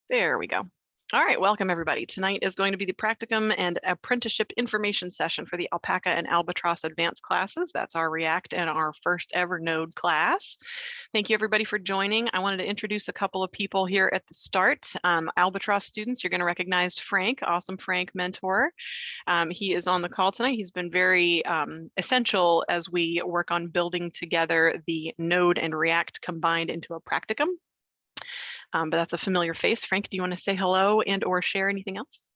There we go. All right, welcome everybody. Tonight is going to be the Practicum and Apprenticeship Information session for the Alpaca and Albatross advanced classes. That's our React and our first ever Node class. Thank you everybody for joining. I wanted to introduce a couple of people here at the start. Albatross students, you're going to recognize Frank, awesome Frank mentor. He is on the call tonight. He's been very essential as we work on building together the Node and React combined into a Practicum. But that's a familiar face. Frank, do you want to say hello and or share anything else?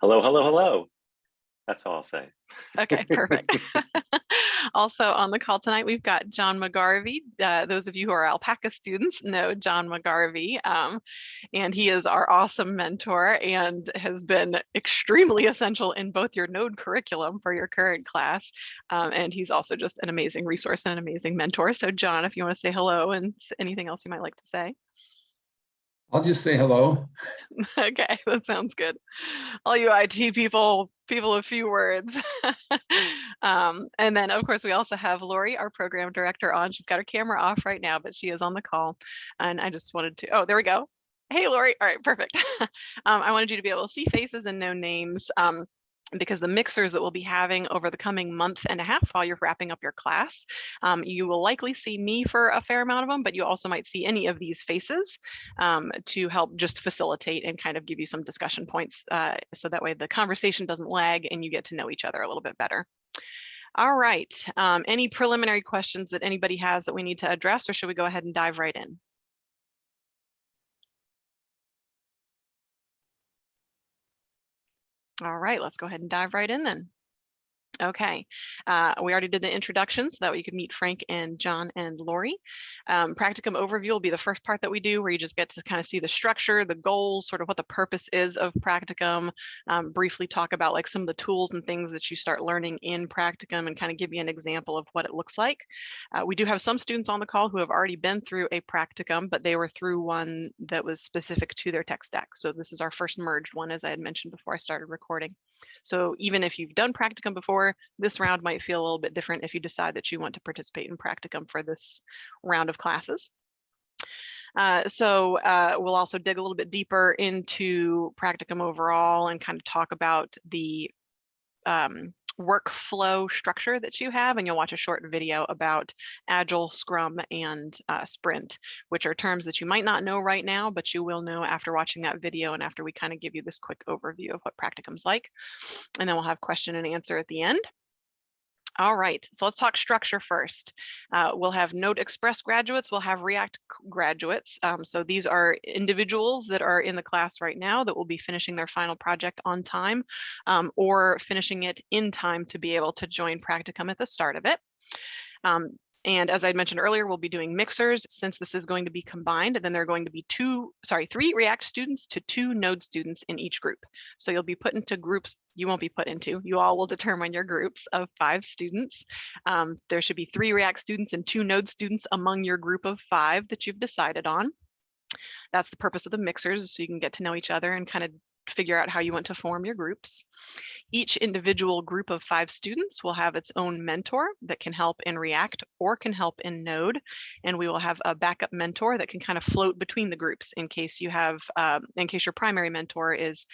Hello, hello, hello. That's all I'll say. Okay, perfect. Also on the call tonight, we've got John McGarvey. Those of you who are Alpaca students know John McGarvey, and he is our awesome mentor and has been extremely essential in both your Node curriculum for your current class. And he's also just an amazing resource and an amazing mentor. So John, if you want to say hello and anything else you might like to say. I'll just say hello. Okay, that sounds good. All you IT people a few words. And then, of course, we also have Lori, our program director, on. She's got her camera off right now, but she is on the call. And I just wanted to, oh, there we go. Hey, Lori. All right, perfect. I wanted you to be able to see faces and know names. Because the mixers that we'll be having over the coming month and a half while you're wrapping up your class, you will likely see me for a fair amount of them, but you also might see any of these faces to help just facilitate and kind of give you some discussion points so that way the conversation doesn't lag and you get to know each other a little bit better. All right, any preliminary questions that anybody has that we need to address, or should we go ahead and dive right in? All right, let's go ahead and dive right in then. Okay, we already did the introduction so that way you could meet Frank and John and Lori. Practicum overview will be the first part that we do, where you just get to kind of see the structure, the goals, sort of what the purpose is of Practicum, briefly talk about like some of the tools and things that you start learning in Practicum and kind of give you an example of what it looks like. We do have some students on the call who have already been through a Practicum, but they were through one that was specific to their tech stack. So this is our first merged one, as I had mentioned before I started recording. So even if you've done Practicum before, this round might feel a little bit different if you decide that you want to participate in Practicum for this round of classes. We'll also dig a little bit deeper into Practicum overall and kind of talk about the workflow structure that you have, and you'll watch a short video about Agile, Scrum, and Sprint, which are terms that you might not know right now, but you will know after watching that video and after we kind of give you this quick overview of what Practicum's like. And then we'll have question and answer at the end. All right, so let's talk structure first. We'll have Node Express graduates, we'll have React graduates. So these are individuals that are in the class right now that will be finishing their final project on time or finishing it in time to be able to join Practicum at the start of it. And as I mentioned earlier, we'll be doing mixers since this is going to be combined, and then there are going to be 3 React students to 2 Node students in each group. So you'll be put into groups, you won't be put into, you all will determine your groups of 5 students. There should be 3 React students and 2 Node students among your group of 5 that you've decided on. That's the purpose of the mixers, so you can get to know each other and kind of figure out how you want to form your groups. Each individual group of 5 students will have its own mentor that can help in React or can help in Node. And we will have a backup mentor that can kind of float between the groups in case you have, in case your primary mentor is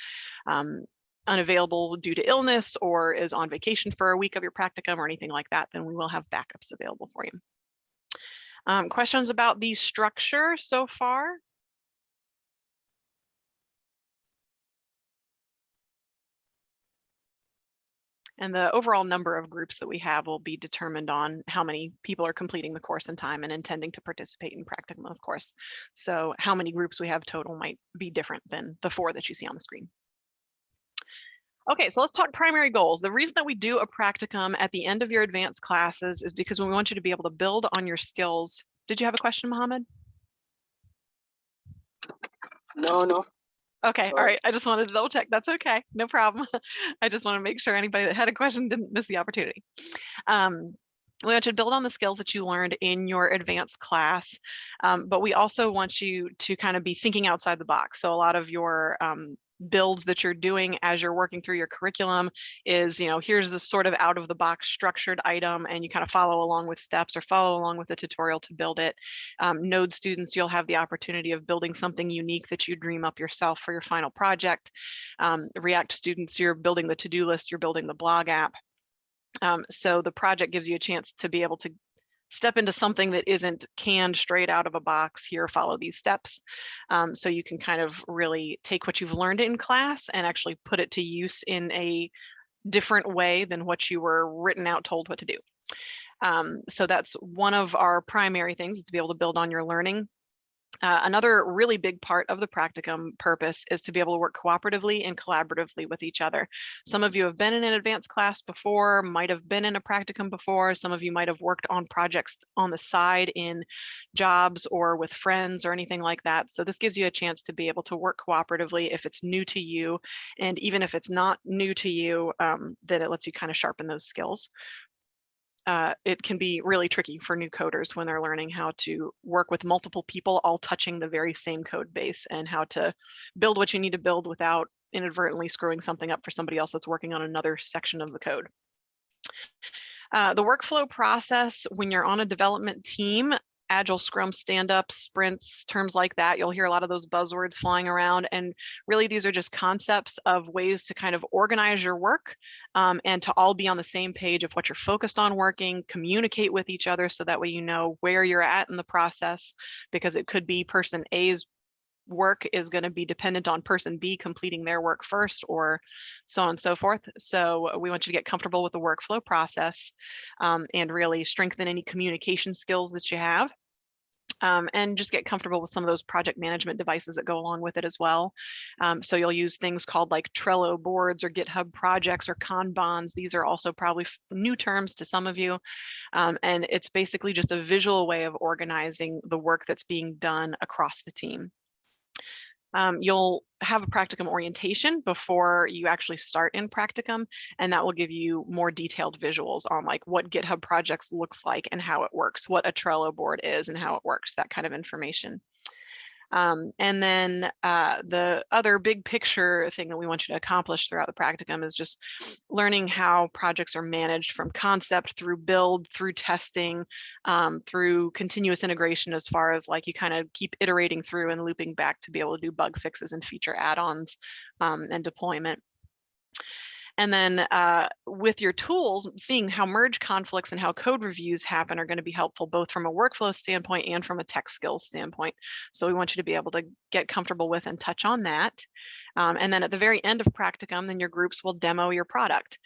unavailable due to illness or is on vacation for a week of your practicum or anything like that, then we will have backups available for you. Questions about the structure so far? And the overall number of groups that we have will be determined on how many people are completing the course in time and intending to participate in Practicum, of course. So how many groups we have total might be different than the 4 that you see on the screen. Okay, so let's talk primary goals. The reason that we do a Practicum at the end of your advanced classes is because we want you to be able to build on your skills. Did you have a question, Mohammed? No. Okay, Sorry. all right. I just wanted to double check. That's okay, no problem. I just want to make sure anybody that had a question didn't miss the opportunity. We want you to build on the skills that you learned in your advanced class, but we also want you to kind of be thinking outside the box. So a lot of your builds that you're doing as you're working through your curriculum is, here's this sort of out of the box structured item, and you kind of follow along with steps or follow along with the tutorial to build it. Node students, you'll have the opportunity of building something unique that you dream up yourself for your final project. React students, you're building the to-do list, you're building the blog app. So the project gives you a chance to be able to step into something that isn't canned straight out of a box. Here, follow these steps. So you can kind of really take what you've learned in class and actually put it to use in a different way than what you were written out told what to do. So that's one of our primary things, is to be able to build on your learning. Another really big part of the Practicum purpose is to be able to work cooperatively and collaboratively with each other. Some of you have been in an advanced class before, might have been in a Practicum before. Some of you might have worked on projects on the side in jobs or with friends or anything like that. So this gives you a chance to be able to work cooperatively if it's new to you. And even if it's not new to you, then it lets you kind of sharpen those skills. It can be really tricky for new coders when they're learning how to work with multiple people all touching the very same code base, and how to build what you need to build without inadvertently screwing something up for somebody else that's working on another section of the code. The workflow process when you're on a development team, Agile, Scrum, stand-ups, sprints, terms like that. You'll hear a lot of those buzzwords flying around, and really these are just concepts of ways to kind of organize your work and to all be on the same page of what you're focused on working, communicate with each other so that way you know where you're at in the process, because it could be person A's work is going to be dependent on person B completing their work first, or so on and so forth. So we want you to get comfortable with the workflow process and really strengthen any communication skills that you have. And just get comfortable with some of those project management devices that go along with it as well. So you'll use things called like Trello boards or GitHub projects or Kanbans. These are also probably new terms to some of you. And it's basically just a visual way of organizing the work that's being done across the team. You'll have a Practicum orientation before you actually start in Practicum, and that will give you more detailed visuals on like what GitHub projects looks like and how it works, what a Trello board is and how it works, that kind of information. And then the other big picture thing that we want you to accomplish throughout the Practicum is just learning how projects are managed from concept through build, through testing, through continuous integration, as far as like you kind of keep iterating through and looping back to be able to do bug fixes and feature add-ons and deployment. And then with your tools, seeing how merge conflicts and how code reviews happen are going to be helpful both from a workflow standpoint and from a tech skills standpoint. So we want you to be able to get comfortable with and touch on that. And then at the very end of Practicum, then your groups will demo your product.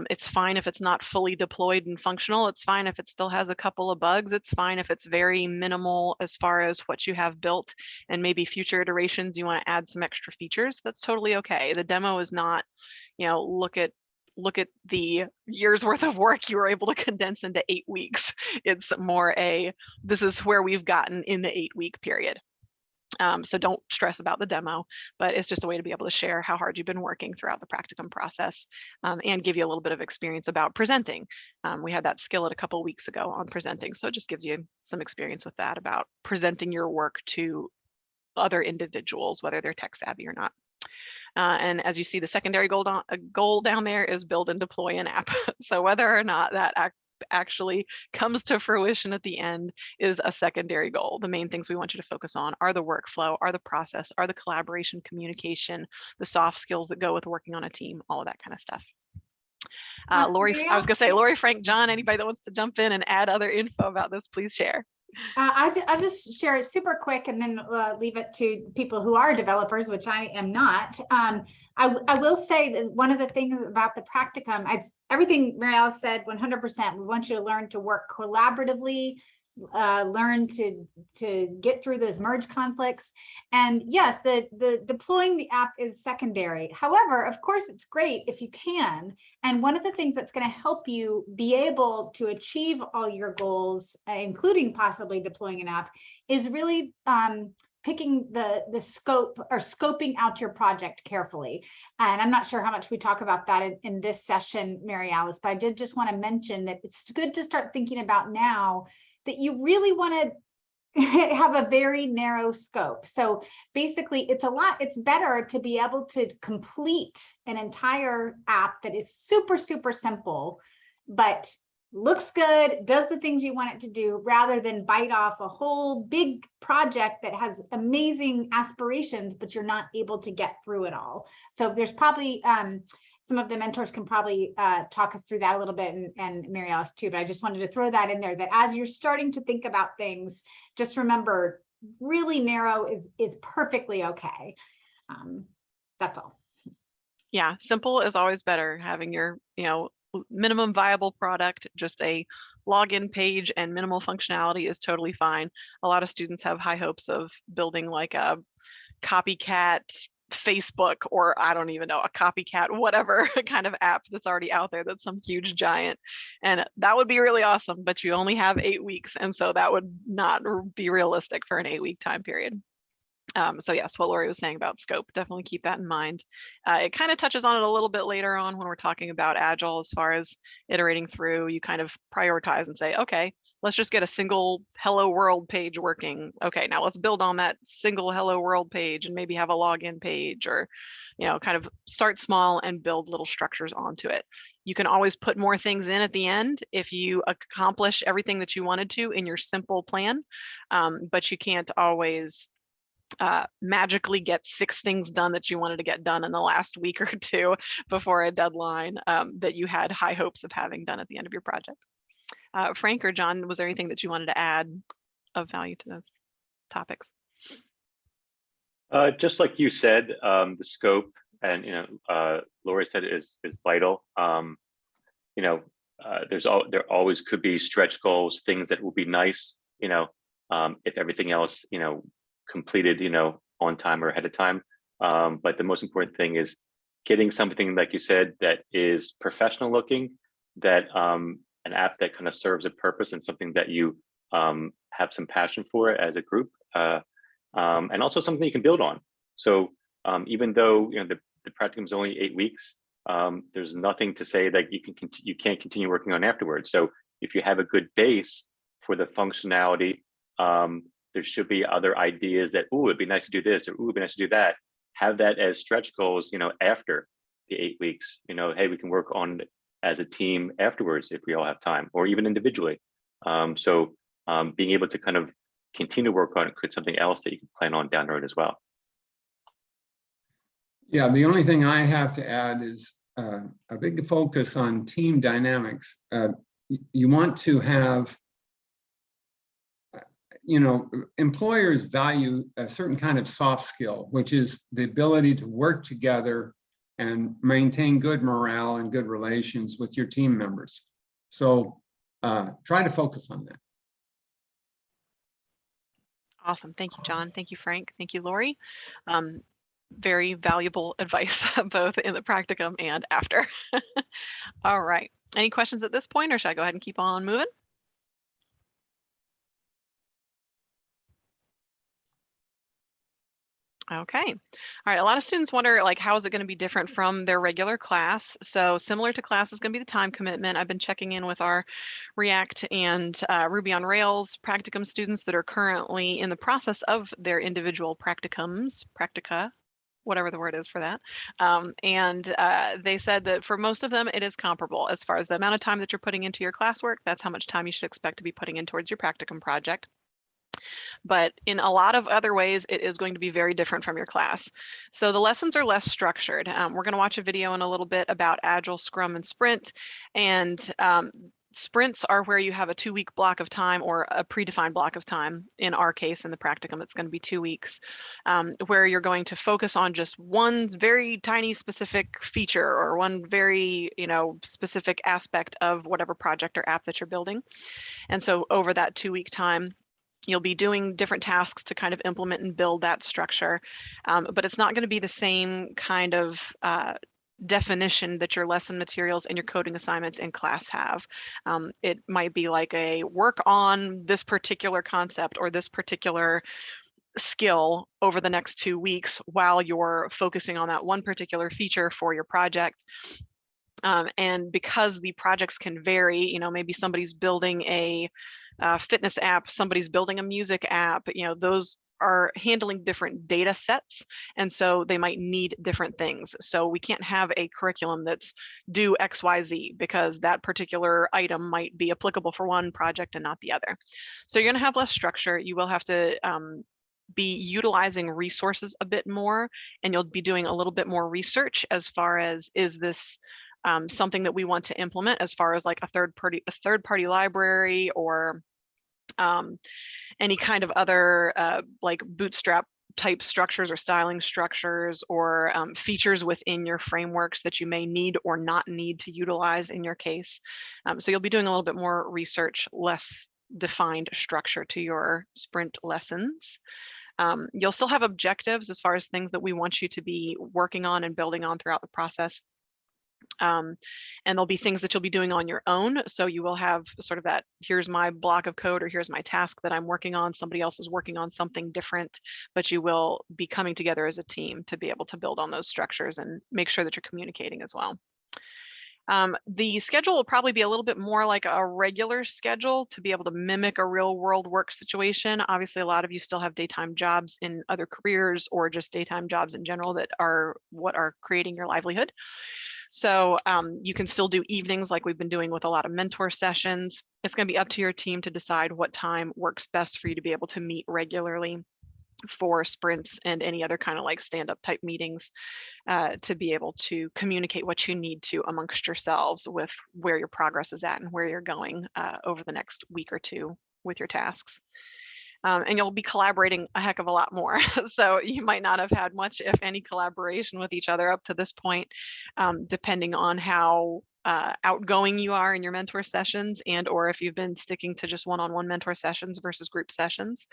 It's fine if it's not fully deployed and functional. It's fine if it still has a couple of bugs. It's fine if it's very minimal as far as what you have built, and maybe future iterations you want to add some extra features. That's totally okay. The demo is not, look at the year's worth of work you were able to condense into 8 weeks. It's more this is where we've gotten in the 8-week period. So don't stress about the demo, but it's just a way to be able to share how hard you've been working throughout the Practicum process and give you a little bit of experience about presenting. We had that skillet a couple of weeks ago on presenting, so it just gives you some experience with that, about presenting your work to other individuals, whether they're tech savvy or not. And as you see, the secondary goal down there is build and deploy an app. So whether or not that actually comes to fruition at the end is a secondary goal. The main things we want you to focus on are the workflow, are the process, are the collaboration, communication, the soft skills that go with working on a team, all of that kind of stuff. Lori, I was going to say, Lori, Frank, John, anybody that wants to jump in and add other info about this, please share. I'll just share it super quick and then leave it to people who are developers, which I am not. I will say that one of the things about the Practicum, it's everything Marielle said 100%. We want you to learn to work collaboratively, learn to get through those merge conflicts. And yes, the deploying the app is secondary. However, of course, it's great if you can. And one of the things that's going to help you be able to achieve all your goals, including possibly deploying an app, is really picking the scope or scoping out your project carefully. And I'm not sure how much we talk about that in this session, Mary Alice, but I did just want to mention that it's good to start thinking about now that you really want to have a very narrow scope. So basically it's better to be able to complete an entire app that is super, super simple, but looks good, does the things you want it to do, rather than bite off a whole big project that has amazing aspirations, but you're not able to get through it all. So there's probably, some of the mentors can probably talk us through that a little bit, and Mary Alice too, but I just wanted to throw that in there, that as you're starting to think about things, just remember, really narrow is perfectly okay. That's all. Yeah, simple is always better. Having your, minimum viable product, just a login page and minimal functionality is totally fine. A lot of students have high hopes of building like a copycat Facebook, or I don't even know, a copycat whatever kind of app that's already out there, that's some huge giant, and that would be really awesome, but you only have 8 weeks, and so that would not be realistic for an 8-week time period. So yes, what Lori was saying about scope, definitely keep that in mind. It kind of touches on it a little bit later on when we're talking about Agile, as far as iterating through, you kind of prioritize and say, okay, let's just get a single hello world page working. Okay, now let's build on that single hello world page and maybe have a login page, or, kind of start small and build little structures onto it. You can always put more things in at the end if you accomplish everything that you wanted to in your simple plan, but you can't always magically get 6 things done that you wanted to get done in the last week or 2 before a deadline that you had high hopes of having done at the end of your project. Frank or John, was there anything that you wanted to add of value to those topics? Just like you said, the scope, and Lori said is vital. There always could be stretch goals, things that will be nice, if everything else, completed, on time or ahead of time. But the most important thing is getting something, like you said, that is professional looking, that an app that kind of serves a purpose, and something that you have some passion for as a group, and also something you can build on. So even though the practicum is only 8 weeks, there's nothing to say that you can't continue working on afterwards. So if you have a good base for the functionality, there should be other ideas that, oh, it'd be nice to do this, or oh, it'd be nice to do that. Have that as stretch goals, after the 8 weeks. Hey, we can work on it as a team afterwards if we all have time, or even individually. So being able to kind of continue to work on it could something else that you can plan on down the road as well. Yeah, the only thing I have to add is a big focus on team dynamics. You want to have, employers value a certain kind of soft skill, which is the ability to work together and maintain good morale and good relations with your team members. So try to focus on that. Awesome. Thank you, John. Thank you, Frank. Thank you, Lori. Very valuable advice, both in the practicum and after. All right. Any questions at this point, or should I go ahead and keep on moving? Okay. All right. A lot of students wonder, like, how is it going to be different from their regular class? So similar to class is going to be the time commitment. I've been checking in with our React and Ruby on Rails practicum students that are currently in the process of their individual practica, whatever the word is for that. And they said that for most of them, it is comparable as far as the amount of time that you're putting into your classwork. That's how much time you should expect to be putting in towards your practicum project. But in a lot of other ways, it is going to be very different from your class. So the lessons are less structured. We're going to watch a video in a little bit about Agile, Scrum, and Sprint. And sprints are where you have a 2-week block of time, or a predefined block of time. In our case, in the practicum, it's going to be 2 weeks, where you're going to focus on just one very tiny specific feature, or one very specific aspect of whatever project or app that you're building. And so over that 2-week time, you'll be doing different tasks to kind of implement and build that structure, but it's not going to be the same kind of definition that your lesson materials and your coding assignments in class have. It might be like a work on this particular concept or this particular skill over the next 2 weeks while you're focusing on that one particular feature for your project. And because the projects can vary, you know, maybe somebody's building a fitness app, somebody's building a music app, you know, those are handling different data sets. And so they might need different things. So we can't have a curriculum that's do X, Y, Z, because that particular item might be applicable for one project and not the other. So you're going to have less structure. You will have to be utilizing resources a bit more, and you'll be doing a little bit more research as far as, is this something that we want to implement, as far as like a third party library, or any kind of other like bootstrap type structures or styling structures, or features within your frameworks that you may need or not need to utilize in your case. So you'll be doing a little bit more research, less defined structure to your sprint lessons. You'll still have objectives as far as things that we want you to be working on and building on throughout the process. And there'll be things that you'll be doing on your own. So you will have sort of that, here's my block of code, or here's my task that I'm working on. Somebody else is working on something different, but you will be coming together as a team to be able to build on those structures and make sure that you're communicating as well. The schedule will probably be a little bit more like a regular schedule to be able to mimic a real world work situation. Obviously, a lot of you still have daytime jobs in other careers, or just daytime jobs in general that are what are creating your livelihood. So you can still do evenings like we've been doing with a lot of mentor sessions. It's going to be up to your team to decide what time works best for you to be able to meet regularly for sprints and any other kind of like stand-up type meetings, to be able to communicate what you need to amongst yourselves with where your progress is at and where you're going over the next week or two with your tasks. And you'll be collaborating a heck of a lot more. So you might not have had much, if any, collaboration with each other up to this point, depending on how outgoing you are in your mentor sessions, and or if you've been sticking to just one-on-one mentor sessions versus group sessions.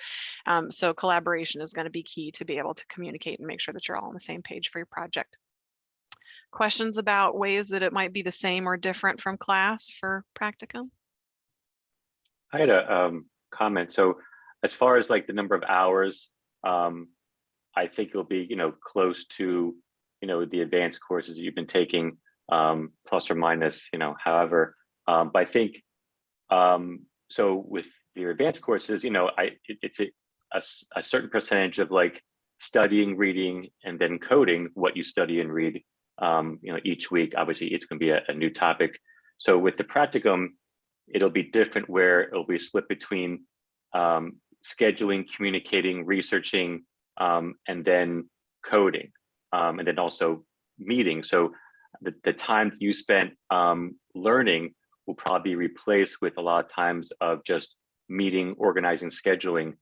So collaboration is going to be key to be able to communicate and make sure that you're all on the same page for your project. Questions about ways that it might be the same or different from class for Practicum? I had a comment. So as far as like the number of hours, I think it'll be, close to, the advanced courses that you've been taking, plus or minus, however. But I think, so with your advanced courses, it's a certain percentage of like studying, reading, and then coding what you study and read, each week. Obviously, it's going to be a new topic. So with the Practicum, it'll be different, where it'll be split between scheduling, communicating, researching, and then coding, and then also meeting. So the time you spent learning will probably be replaced with a lot of times of just meeting, organizing, scheduling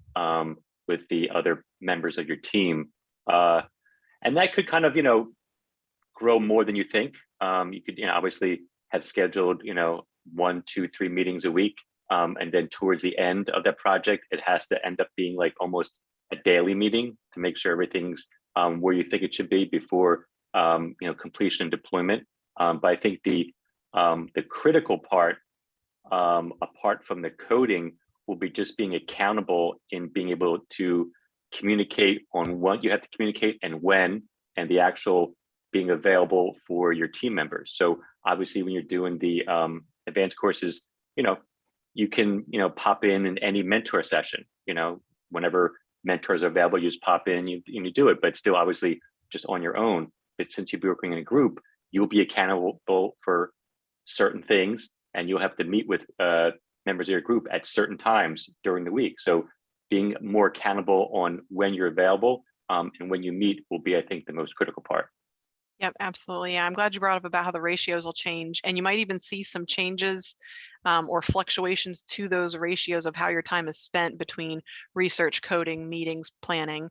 with the other members of your team. And that could kind of, grow more than you think. You could, obviously have scheduled, 1, 2, 3 meetings a week. And then towards the end of that project, it has to end up being like almost a daily meeting to make sure everything's where you think it should be before completion and deployment. But I think the critical part, apart from the coding, will be just being accountable in being able to communicate on what you have to communicate and when, and the actual being available for your team members. So obviously, when you're doing the advanced courses, you can, pop in any mentor session, whenever mentors are available, you just pop in, you do it, but still obviously just on your own. But since you'll be working in a group, you'll be accountable for certain things, and you'll have to meet with members of your group at certain times during the week. So being more accountable on when you're available and when you meet will be, I think, the most critical part. Yep, absolutely. Yeah, I'm glad you brought up about how the ratios will change, and you might even see some changes or fluctuations to those ratios of how your time is spent between research, coding, meetings, planning.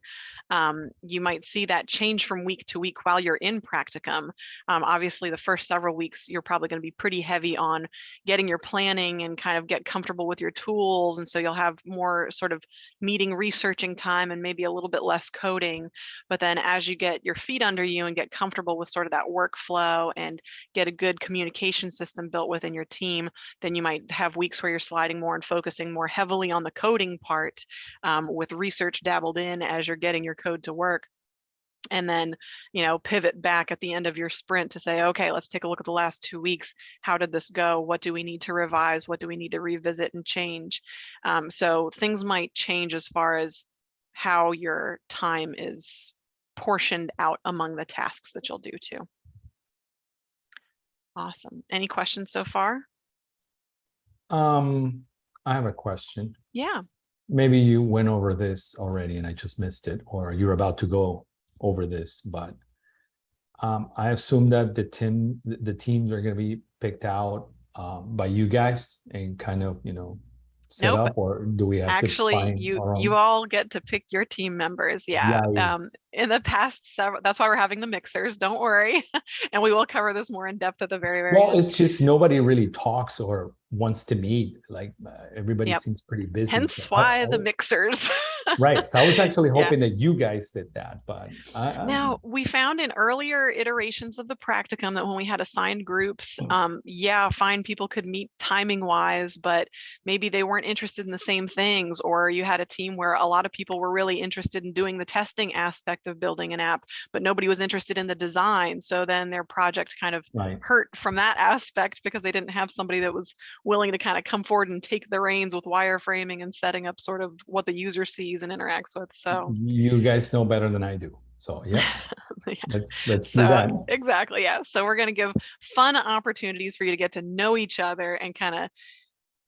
You might see that change from week to week while you're in Practicum. Obviously, the first several weeks, you're probably going to be pretty heavy on getting your planning and kind of get comfortable with your tools. And so you'll have more sort of meeting researching time and maybe a little bit less coding. But then as you get your feet under you and get comfortable with sort of that workflow and get a good communication system built within your team, then you might have weeks where you're sliding more and focusing more heavily on the coding part, with research dabbled in as you're getting your code to work. And then, pivot back at the end of your sprint to say, okay, let's take a look at the last 2 weeks. How did this go? What do we need to revise? What do we need to revisit and change? So things might change as far as how your time is portioned out among the tasks that you'll do too. Awesome. Any questions so far? I have a question. Yeah. Maybe you went over this already and I just missed it, or you're about to go over this, but I assume that the teams are going to be picked out by you guys and kind of, set Nope. up, or do we have Actually, to find our you own? all get to pick your team members. Yeah. Yikes. In the past several, that's why we're having the mixers. Don't worry, and we will cover this more in depth at the very Well, end. it's just nobody really talks or wants to meet. Like everybody Yep. seems pretty busy. Hence so why the mixers. right. So I was actually Yeah. hoping that you guys did that, but Now, we found in earlier iterations of the practicum that when we had assigned groups, fine, people could meet timing wise, but maybe they weren't interested in the same things, or you had a team where a lot of people were really interested in doing the testing aspect of building an app, but nobody was interested in the design. So then their project kind of right. hurt from that aspect because they didn't have somebody that was willing to kind of come forward and take the reins with wireframing and setting up sort of what the user sees and interacts with. So You guys know better than I do. So yeah, yeah. let's do that. Exactly. Yeah. So we're going to give fun opportunities for you to get to know each other and kind of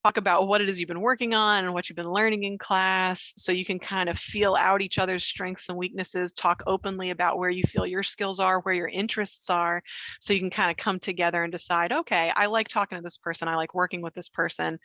talk about what it is you've been working on and what you've been learning in class, so you can kind of feel out each other's strengths and weaknesses, talk openly about where you feel your skills are, where your interests are, so you can kind of come together and decide, okay, I like talking to this person, I like working with this person,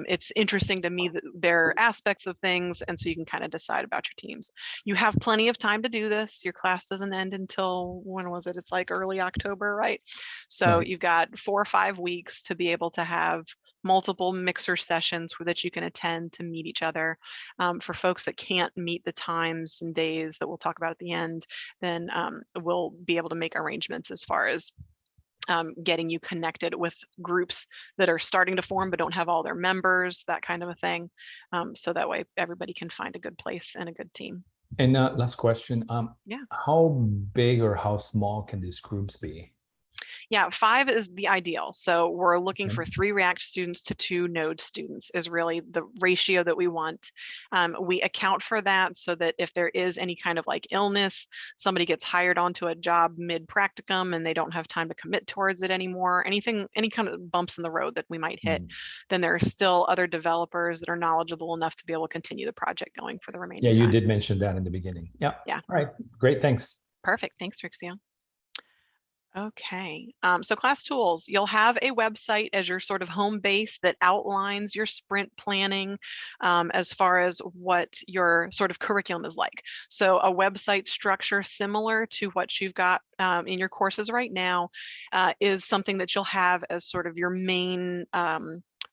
it's interesting to me that their aspects of things, and so you can kind of decide about your teams. You have plenty of time to do this. Your class doesn't end until, when was it? It's like early October, right? So Right. you've got 4 or 5 weeks to be able to have multiple mixer sessions that you can attend to meet each other. For folks that can't meet the times and days that we'll talk about at the end, then we'll be able to make arrangements as far as getting you connected with groups that are starting to form but don't have all their members, that kind of a thing. So that way everybody can find a good place and a good team. And last question. Yeah. How big or how small can these groups be? Yeah, 5 is the ideal. So we're looking Okay. for 3 React students to 2 Node students is really the ratio that we want. We account for that so that if there is any kind of like illness, somebody gets hired onto a job mid practicum and they don't have time to commit towards it anymore, any kind of bumps in the road that we might hit, then there are still other developers that are knowledgeable enough to be able to continue the project going for the remaining Yeah, you time. did mention that in the beginning. Yeah. Yeah. All right. Great. Thanks. Perfect. Thanks, Rixia. Okay, so class tools, you'll have a website as your sort of home base that outlines your sprint planning as far as what your sort of curriculum is like. So a website structure similar to what you've got in your courses right now is something that you'll have as sort of your main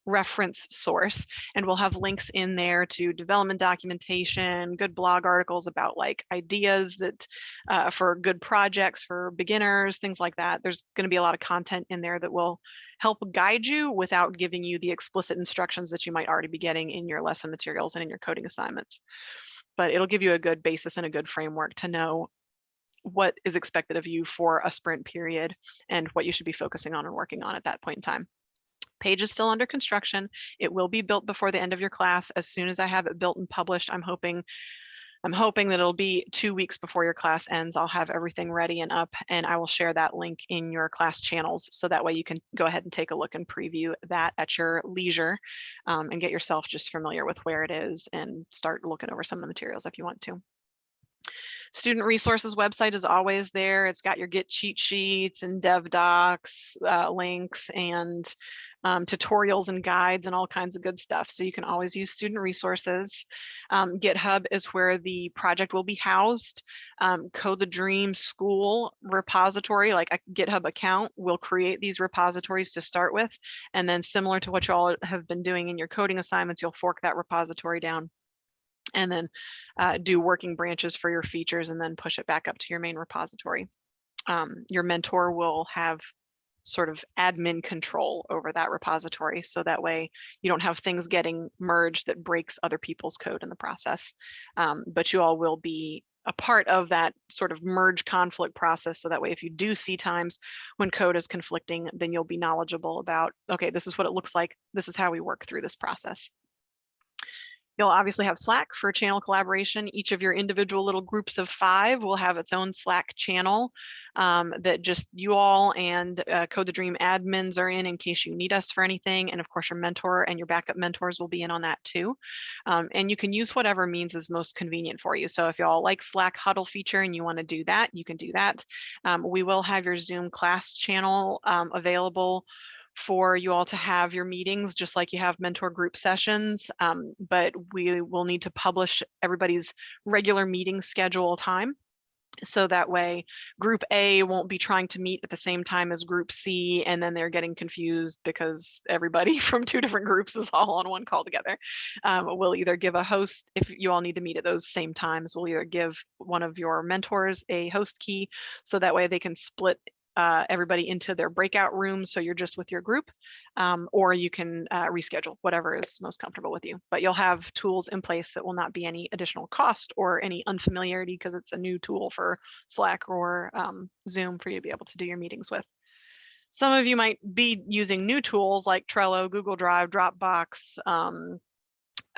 reference source, and we'll have links in there to development documentation, good blog articles about like ideas that for good projects for beginners, things like that. There's going to be a lot of content in there that will help guide you without giving you the explicit instructions that you might already be getting in your lesson materials and in your coding assignments. But it'll give you a good basis and a good framework to know what is expected of you for a sprint period and what you should be focusing on and working on at that point in time. Page is still under construction. It will be built before the end of your class. As soon as I have it built and published, I'm hoping that it'll be 2 weeks before your class ends. I'll have everything ready and up, and I will share that link in your class channels. So that way you can go ahead and take a look and preview that at your leisure and get yourself just familiar with where it is and start looking over some of the materials if you want to. Student resources website is always there. It's got your Git cheat sheets and dev docs, links, and tutorials and guides and all kinds of good stuff. So you can always use student resources. GitHub is where the project will be housed. Code the Dream School repository, like a GitHub account, will create these repositories to start with. And then similar to what you all have been doing in your coding assignments, you'll fork that repository down and then do working branches for your features and then push it back up to your main repository. Your mentor will have sort of admin control over that repository, so that way you don't have things getting merged that breaks other people's code in the process. But you all will be a part of that sort of merge conflict process. So that way, if you do see times when code is conflicting, then you'll be knowledgeable about, okay, this is what it looks like. This is how we work through this process. You'll obviously have Slack for channel collaboration. Each of your individual little groups of 5 will have its own Slack channel that just you all and Code the Dream admins are in case you need us for anything. And of course, your mentor and your backup mentors will be in on that too. And you can use whatever means is most convenient for you. So if y'all like Slack huddle feature and you want to do that, you can do that. We will have your Zoom class channel available for you all to have your meetings, just like you have mentor group sessions, but we will need to publish everybody's regular meeting schedule time. So that way group A won't be trying to meet at the same time as group C, and then they're getting confused because everybody from 2 different groups is all on one call together. We'll either give a host, if you all need to meet at those same times, we'll either give one of your mentors a host key, so that way they can split everybody into their breakout rooms, so you're just with your group, or you can reschedule, whatever is most comfortable with you. But you'll have tools in place that will not be any additional cost or any unfamiliarity because it's a new tool for Slack or Zoom for you to be able to do your meetings with. Some of you might be using new tools like Trello, Google Drive, Dropbox,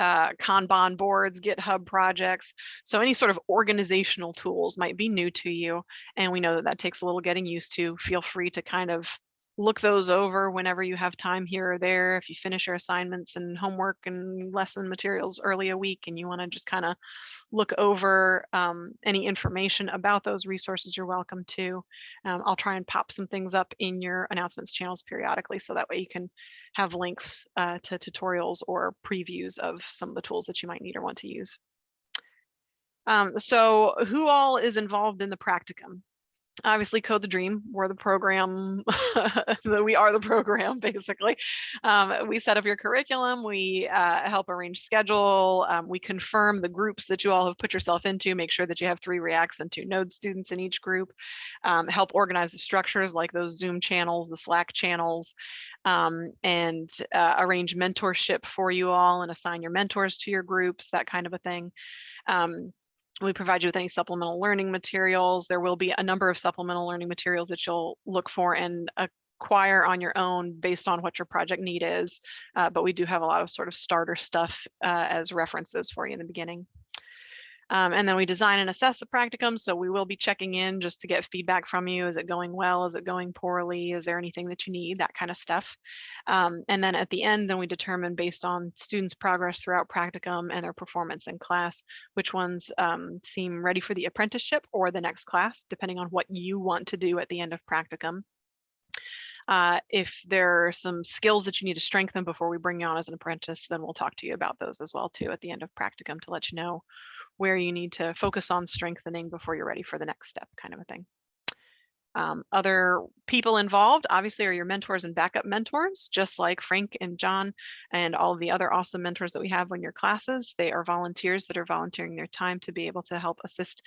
Kanban boards, GitHub projects. So any sort of organizational tools might be new to you. And we know that that takes a little getting used to. Feel free to kind of look those over whenever you have time here or there. If you finish your assignments and homework and lesson materials early a week and you want to just kind of look over any information about those resources, you're welcome to. I'll try and pop some things up in your announcements channels periodically, so that way you can have links to tutorials or previews of some of the tools that you might need or want to use. So who all is involved in the practicum? Obviously, Code the Dream, we're the program, we are the program, basically. We set up your curriculum, we help arrange schedule, we confirm the groups that you all have put yourself into, make sure that you have 3 Reacts and 2 Node students in each group, help organize the structures like those Zoom channels, the Slack channels, and arrange mentorship for you all and assign your mentors to your groups, that kind of a thing. We provide you with any supplemental learning materials. There will be a number of supplemental learning materials that you'll look for and acquire on your own based on what your project need is. But we do have a lot of sort of starter stuff as references for you in the beginning. And then we design and assess the practicum. So we will be checking in just to get feedback from you. Is it going well? Is it going poorly? Is there anything that you need? That kind of stuff. And then at the end, then we determine based on students' progress throughout practicum and their performance in class, which ones seem ready for the apprenticeship or the next class, depending on what you want to do at the end of practicum. If there are some skills that you need to strengthen before we bring you on as an apprentice, then we'll talk to you about those as well too at the end of practicum to let you know where you need to focus on strengthening before you're ready for the next step, kind of a thing. Other people involved obviously are your mentors and backup mentors, just like Frank and John and all of the other awesome mentors that we have in your classes. They are volunteers that are volunteering their time to be able to help assist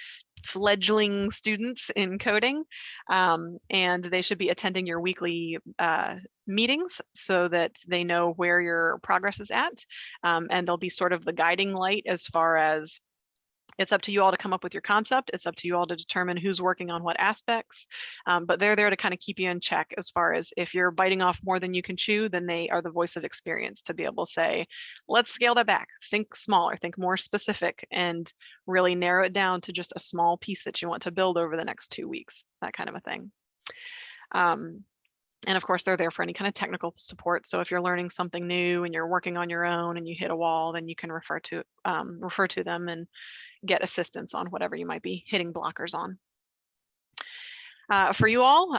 fledgling students in coding. And they should be attending your weekly meetings so that they know where your progress is at. And they'll be sort of the guiding light as far as it's up to you all to come up with your concept. It's up to you all to determine who's working on what aspects, but they're there to kind of keep you in check as far as if you're biting off more than you can chew, then they are the voice of experience to be able to say, let's scale that back, think smaller, think more specific, and really narrow it down to just a small piece that you want to build over the next 2 weeks, that kind of a thing. And of course, they're there for any kind of technical support. So if you're learning something new and you're working on your own and you hit a wall, then you can refer to them and get assistance on whatever you might be hitting blockers on. For you all,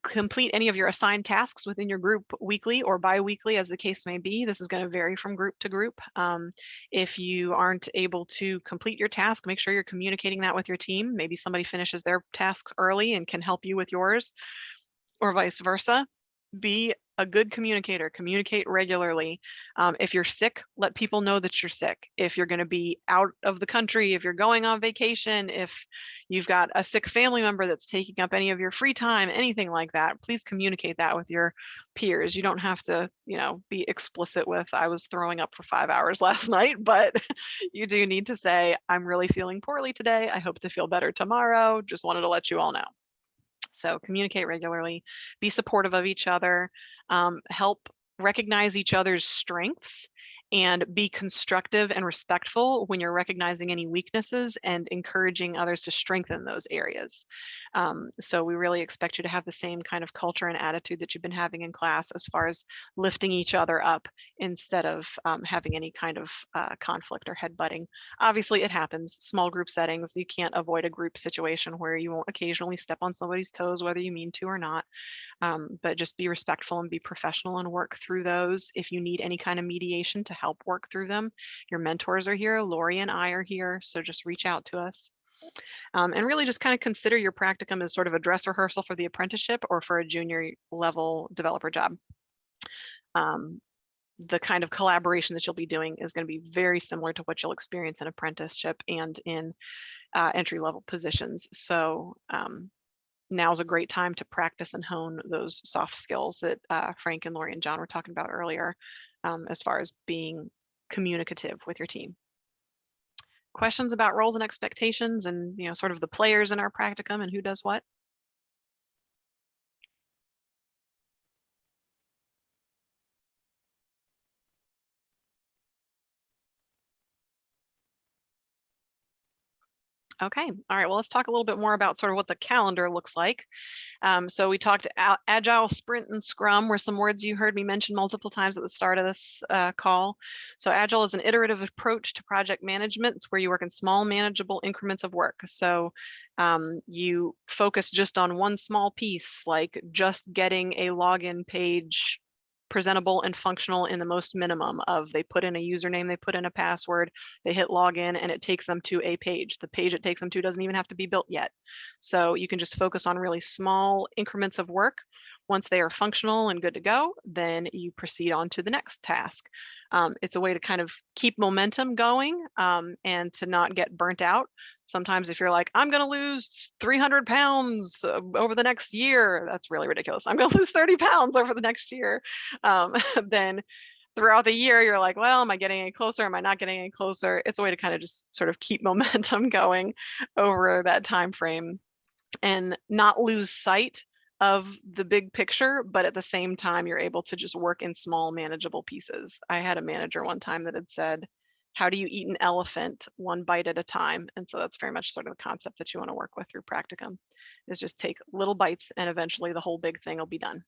complete any of your assigned tasks within your group weekly or bi-weekly as the case may be. This is going to vary from group to group. If you aren't able to complete your task, make sure you're communicating that with your team. Maybe somebody finishes their tasks early and can help you with yours, or vice versa. Be a good communicator, communicate regularly. If you're sick, let people know that you're sick. If you're going to be out of the country, if you're going on vacation, if you've got a sick family member that's taking up any of your free time, anything like that, please communicate that with your peers. You don't have to, be explicit with, I was throwing up for 5 hours last night, but you do need to say, I'm really feeling poorly today. I hope to feel better tomorrow. Just wanted to let you all know. So communicate regularly, be supportive of each other, help recognize each other's strengths, and be constructive and respectful when you're recognizing any weaknesses and encouraging others to strengthen those areas. So we really expect you to have the same kind of culture and attitude that you've been having in class as far as lifting each other up instead of having any kind of conflict or headbutting. Obviously, it happens. Small group settings, you can't avoid a group situation where you won't occasionally step on somebody's toes, whether you mean to or not. But just be respectful and be professional and work through those. If you need any kind of mediation to help work through them, your mentors are here. Lori and I are here. So just reach out to us. And really just kind of consider your practicum as sort of a dress rehearsal for the apprenticeship or for a junior level developer job. The kind of collaboration that you'll be doing is going to be very similar to what you'll experience in apprenticeship and in entry-level positions. So now's a great time to practice and hone those soft skills that Frank and Lori and John were talking about earlier, as far as being communicative with your team. Questions about roles and expectations and, sort of the players in our practicum and who does what? Okay, all right, well, let's talk a little bit more about sort of what the calendar looks like. So we talked Agile, Sprint, and Scrum were some words you heard me mention multiple times at the start of this call. So Agile is an iterative approach to project management. It's where you work in small, manageable increments of work. So you focus just on one small piece, like just getting a login page presentable and functional in the most minimum of they put in a username, they put in a password, they hit login, and it takes them to a page. The page it takes them to doesn't even have to be built yet. So you can just focus on really small increments of work. Once they are functional and good to go, then you proceed on to the next task. It's a way to kind of keep momentum going and to not get burnt out. Sometimes if you're like, I'm going to lose 300 pounds over the next year, that's really ridiculous. I'm going to lose 30 pounds over the next year. Then throughout the year, you're like, well, am I getting any closer? Am I not getting any closer? It's a way to kind of just sort of keep momentum going over that time frame and not lose sight of the big picture, but at the same time, you're able to just work in small, manageable pieces. I had a manager one time that had said, how do you eat an elephant one bite at a time? And so that's very much sort of the concept that you want to work with through practicum, is just take little bites and eventually the whole big thing will be done.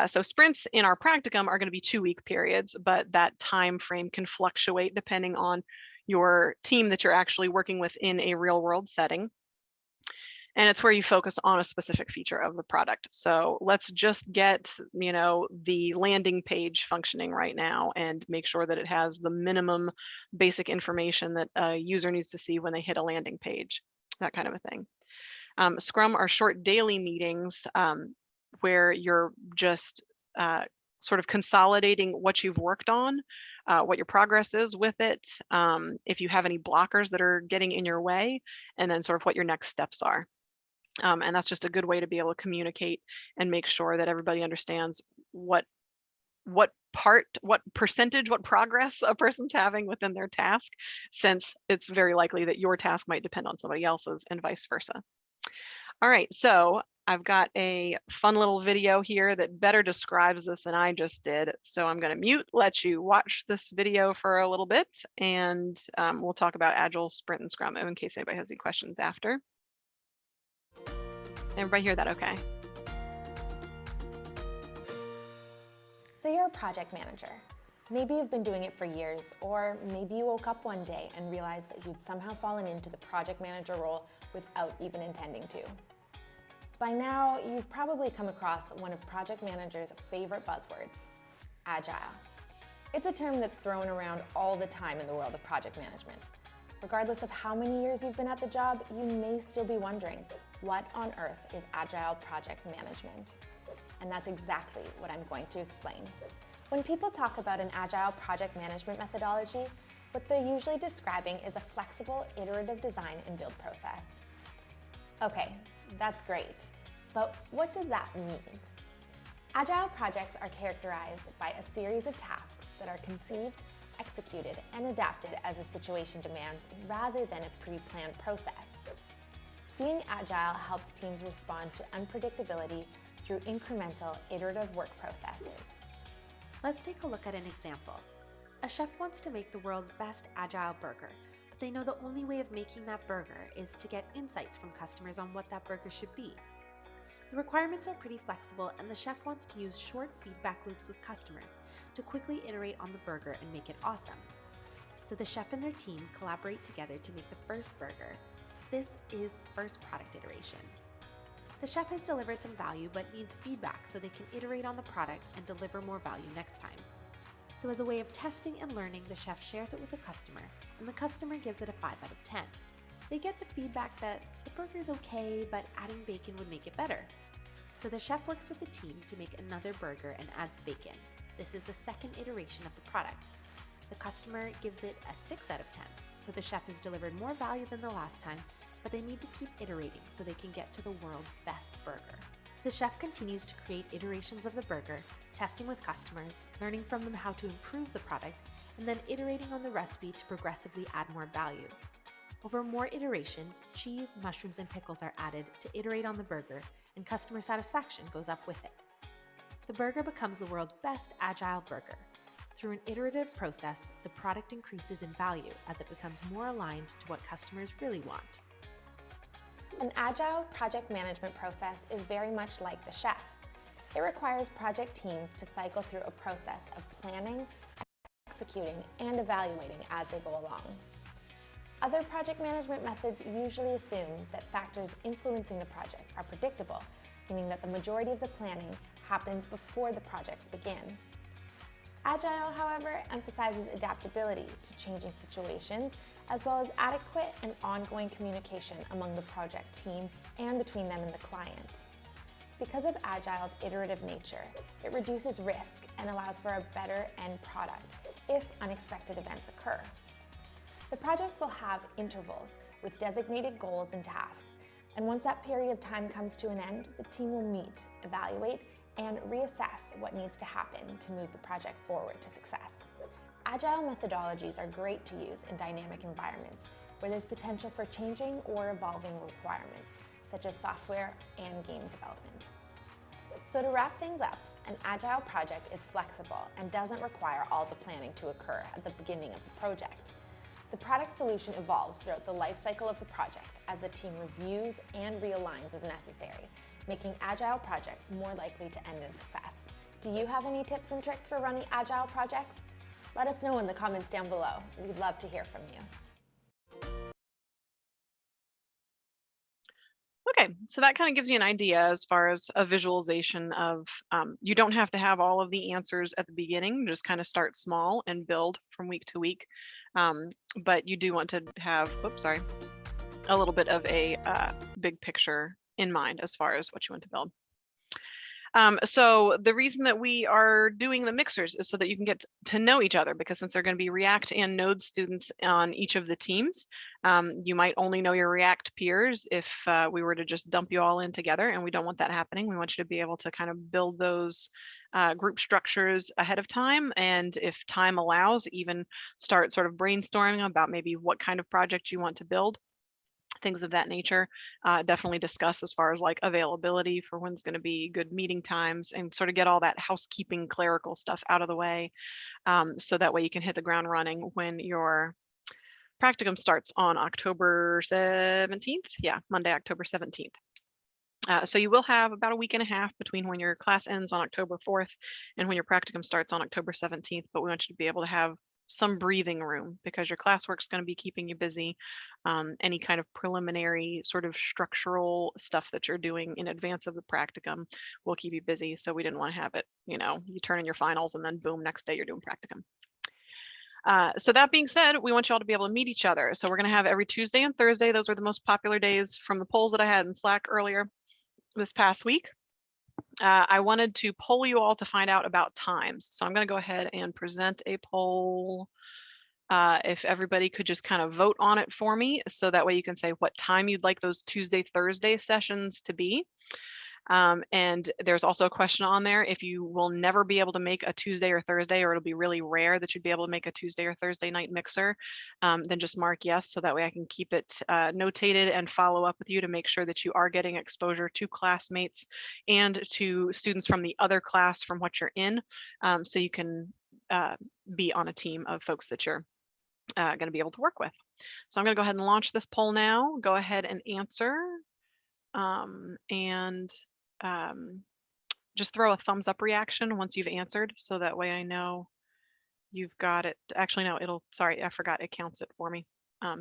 So sprints in our practicum are going to be 2-week periods, but that time frame can fluctuate depending on your team that you're actually working with in a real world setting. And it's where you focus on a specific feature of the product. So let's just get, the landing page functioning right now and make sure that it has the minimum basic information that a user needs to see when they hit a landing page, that kind of a thing. Scrum are short daily meetings where you're just sort of consolidating what you've worked on, what your progress is with it, if you have any blockers that are getting in your way, and then sort of what your next steps are. And that's just a good way to be able to communicate and make sure that everybody understands what percentage, what progress a person's having within their task, since it's very likely that your task might depend on somebody else's and vice versa. All right, so I've got a fun little video here that better describes this than I just did. So I'm going to mute, let you watch this video for a little bit, and we'll talk about Agile, Sprint, and Scrum in case anybody has any questions after. Everybody hear that okay? So you're a project manager. Maybe you've been doing it for years, or maybe you woke up one day and realized that you'd somehow fallen into the project manager role without even intending to. By now, you've probably come across one of project managers' favorite buzzwords, Agile. It's a term that's thrown around all the time in the world of project management. Regardless of how many years you've been at the job, you may still be wondering, what on earth is Agile project management? and that's exactly what I'm going to explain. When people talk about an agile project management methodology, what they're usually describing is a flexible, iterative design and build process. Okay, that's great, but what does that mean? Agile projects are characterized by a series of tasks that are conceived, executed, and adapted as a situation demands rather than a pre-planned process. Being agile helps teams respond to unpredictability through incremental, iterative work processes. Let's take a look at an example. A chef wants to make the world's best agile burger, but they know the only way of making that burger is to get insights from customers on what that burger should be. The requirements are pretty flexible, and the chef wants to use short feedback loops with customers to quickly iterate on the burger and make it awesome. So the chef and their team collaborate together to make the first burger. This is the first product iteration. The chef has delivered some value but needs feedback so they can iterate on the product and deliver more value next time. So as a way of testing and learning, the chef shares it with the customer, and the customer gives it a 5 out of 10. They get the feedback that the burger is okay, but adding bacon would make it better. So the chef works with the team to make another burger and adds bacon. This is the second iteration of the product. The customer gives it a 6 out of 10. So the chef has delivered more value than the last time, but they need to keep iterating so they can get to the world's best burger. The chef continues to create iterations of the burger, testing with customers, learning from them how to improve the product, and then iterating on the recipe to progressively add more value. Over more iterations, cheese, mushrooms, and pickles are added to iterate on the burger, and customer satisfaction goes up with it. The burger becomes the world's best agile burger. Through an iterative process, the product increases in value as it becomes more aligned to what customers really want. An agile project management process is very much like the chef. It requires project teams to cycle through a process of planning, executing, and evaluating as they go along. Other project management methods usually assume that factors influencing the project are predictable, meaning that the majority of the planning happens before the projects begin. Agile, however, emphasizes adaptability to changing situations, as well as adequate and ongoing communication among the project team and between them and the client. Because of Agile's iterative nature, it reduces risk and allows for a better end product if unexpected events occur. The project will have intervals with designated goals and tasks, and once that period of time comes to an end, the team will meet, evaluate, and reassess what needs to happen to move the project forward to success. Agile methodologies are great to use in dynamic environments where there's potential for changing or evolving requirements, such as software and game development. So to wrap things up, an agile project is flexible and doesn't require all the planning to occur at the beginning of the project. The product solution evolves throughout the life cycle of the project as the team reviews and realigns as necessary, making agile projects more likely to end in success. Do you have any tips and tricks for running agile projects? Let us know in the comments down below. We'd love to hear from you. Okay, so that kind of gives you an idea as far as a visualization of, you don't have to have all of the answers at the beginning, just kind of start small and build from week to week. But you do want to have, a little bit of a big picture in mind as far as what you want to build. So the reason that we are doing the mixers is so that you can get to know each other, because since they're going to be React and Node students on each of the teams, you might only know your React peers if we were to just dump you all in together, and we don't want that happening. We want you to be able to kind of build those group structures ahead of time, and if time allows, even start sort of brainstorming about maybe what kind of project you want to build. Things of that nature. Definitely discuss as far as like availability for when's going to be good meeting times, and sort of get all that housekeeping clerical stuff out of the way, so that way you can hit the ground running when your practicum starts on October 17th. Yeah, Monday, October 17th. So you will have about a week and a half between when your class ends on October 4th and when your practicum starts on October 17th, but we want you to be able to have some breathing room because your classwork is going to be keeping you busy. Any kind of preliminary sort of structural stuff that you're doing in advance of the practicum will keep you busy. So we didn't want to have it, you turn in your finals and then boom, next day you're doing practicum. So that being said, we want you all to be able to meet each other. So we're going to have every Tuesday and Thursday. Those were the most popular days from the polls that I had in Slack earlier this past week. I wanted to poll you all to find out about times. So I'm going to go ahead and present a poll. If everybody could just kind of vote on it for me, so that way you can say what time you'd like those Tuesday, Thursday sessions to be. And there's also a question on there if you will never be able to make a Tuesday or Thursday, or it'll be really rare that you'd be able to make a Tuesday or Thursday night mixer, then just mark yes, so that way I can keep it notated and follow up with you to make sure that you are getting exposure to classmates and to students from the other class from what you're in, so you can be on a team of folks that you're going to be able to work with. So I'm going to go ahead and launch this poll now. Go ahead and answer. Just throw a thumbs up reaction once you've answered, so that way I know you've got it. Actually, no, sorry, I forgot, it counts it for me.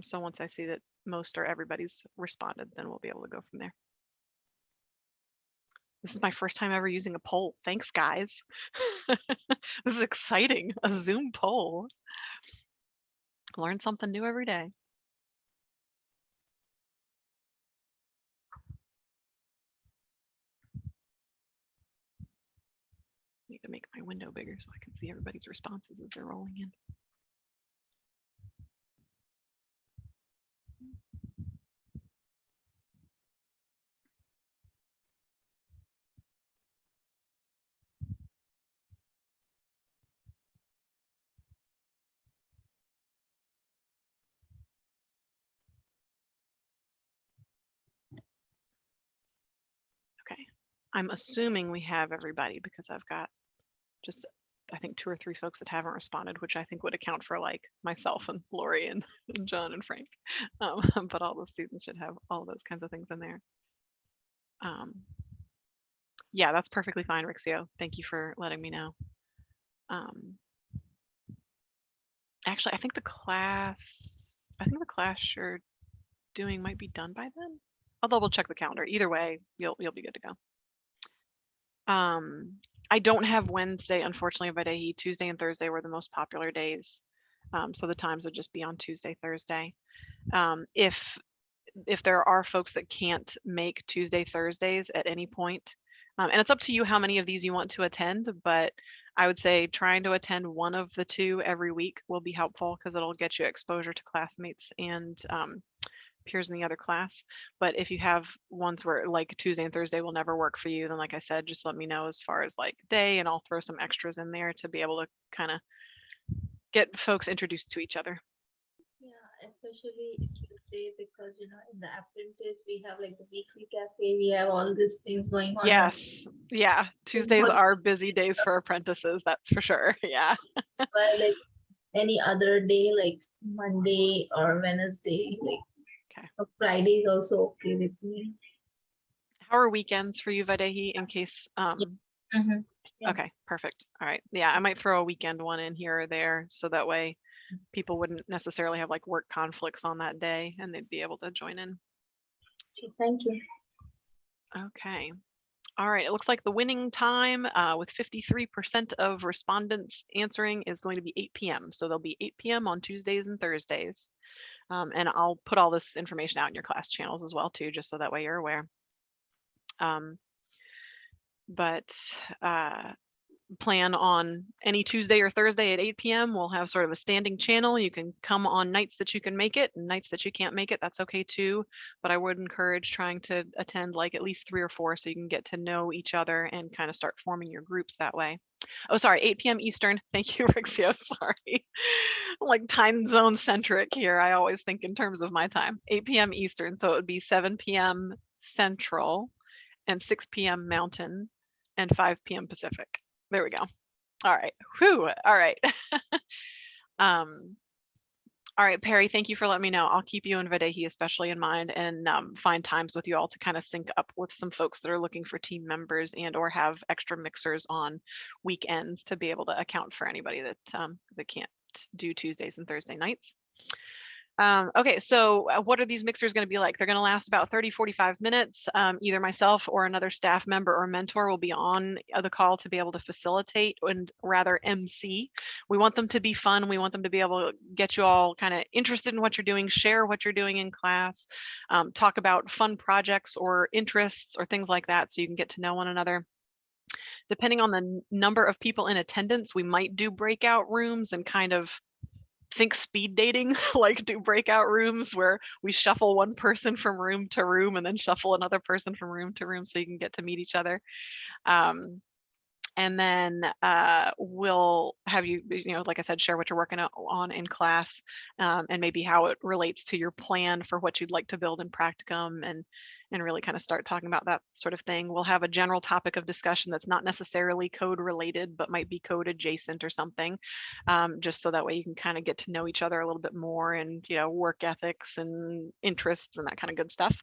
So once I see that most or everybody's responded, then we'll be able to go from there. This is my first time ever using a poll. Thanks, guys. This is exciting, a Zoom poll. Learn something new every day. Need to make my window bigger so I can see everybody's responses as they're rolling in. Okay, I'm assuming we have everybody because I've got just, I think 2 or 3 folks that haven't responded, which I think would account for like myself and Lori and John and Frank. But all the students should have all those kinds of things in there. Yeah, that's perfectly fine, Rixio. Thank you for letting me know. Actually, I think the class you're doing might be done by then. I'll double check the calendar. Either way, you'll be good to go. I don't have Wednesday, unfortunately, Vaidehi. Tuesday and Thursday were the most popular days. So the times would just be on Tuesday, Thursday. If there are folks that can't make Tuesday, Thursdays at any point, and it's up to you how many of these you want to attend, but I would say trying to attend one of the 2 every week will be helpful because it'll get you exposure to classmates and peers in the other class. But if you have ones where like Tuesday and Thursday will never work for you, then like I said, just let me know as far as like day, and I'll throw some extras in there to be able to kind of get folks introduced to each other. Yeah, especially Tuesday, because you know in the apprentice we have like the weekly cafe, we have all these things going on. Yes, yeah, Tuesdays are busy days for apprentices, that's for sure. Yeah. But like any other day, like Monday or Wednesday, like Friday is also okay with me. How are weekends for you, Vaidehi, in case Yeah. Okay, perfect. All right. Yeah, I might throw a weekend one in here or there, so that way people wouldn't necessarily have like work conflicts on that day and they'd be able to join in. Thank you. Okay. All right, it looks like the winning time with 53% of respondents answering is going to be 8 p.m. So there'll be 8 p.m. on Tuesdays and Thursdays. And I'll put all this information out in your class channels as well too, just so that way you're aware. Plan on any Tuesday or Thursday at 8 p.m. We'll have sort of a standing channel. You can come on nights that you can make it, and nights that you can't make it, that's okay too. But I would encourage trying to attend like at least 3 or 4 so you can get to know each other and kind of start forming your groups that way. Oh, sorry, 8 p.m. Eastern. Thank you, Rixio. Sorry. Like time zone centric here. I always think in terms of my time. 8 p.m. Eastern. So it would be 7 p.m. Central and 6 p.m. Mountain and 5 p.m. Pacific. There we go. All right. Whew. All right. All right, Perry, thank you for letting me know. I'll keep you and Vaidehi especially in mind, and find times with you all to kind of sync up with some folks that are looking for team members and or have extra mixers on weekends to be able to account for anybody that that can't do Tuesdays and Thursday nights. Okay, so what are these mixers going to be like? They're going to last about 30-45 minutes. Either myself or another staff member or mentor will be on the call to be able to facilitate and rather MC. We want them to be fun. We want them to be able to get you all kind of interested in what you're doing, share what you're doing in class, talk about fun projects or interests or things like that so you can get to know one another. Depending on the number of people in attendance, we might do breakout rooms and kind of think speed dating, like do breakout rooms where we shuffle one person from room to room and then shuffle another person from room to room so you can get to meet each other. And then we'll have you, like I said, share what you're working on in class, and maybe how it relates to your plan for what you'd like to build in Practicum, and really kind of start talking about that sort of thing. We'll have a general topic of discussion that's not necessarily code related, but might be code adjacent or something, just so that way you can kind of get to know each other a little bit more, and work ethics and interests and that kind of good stuff.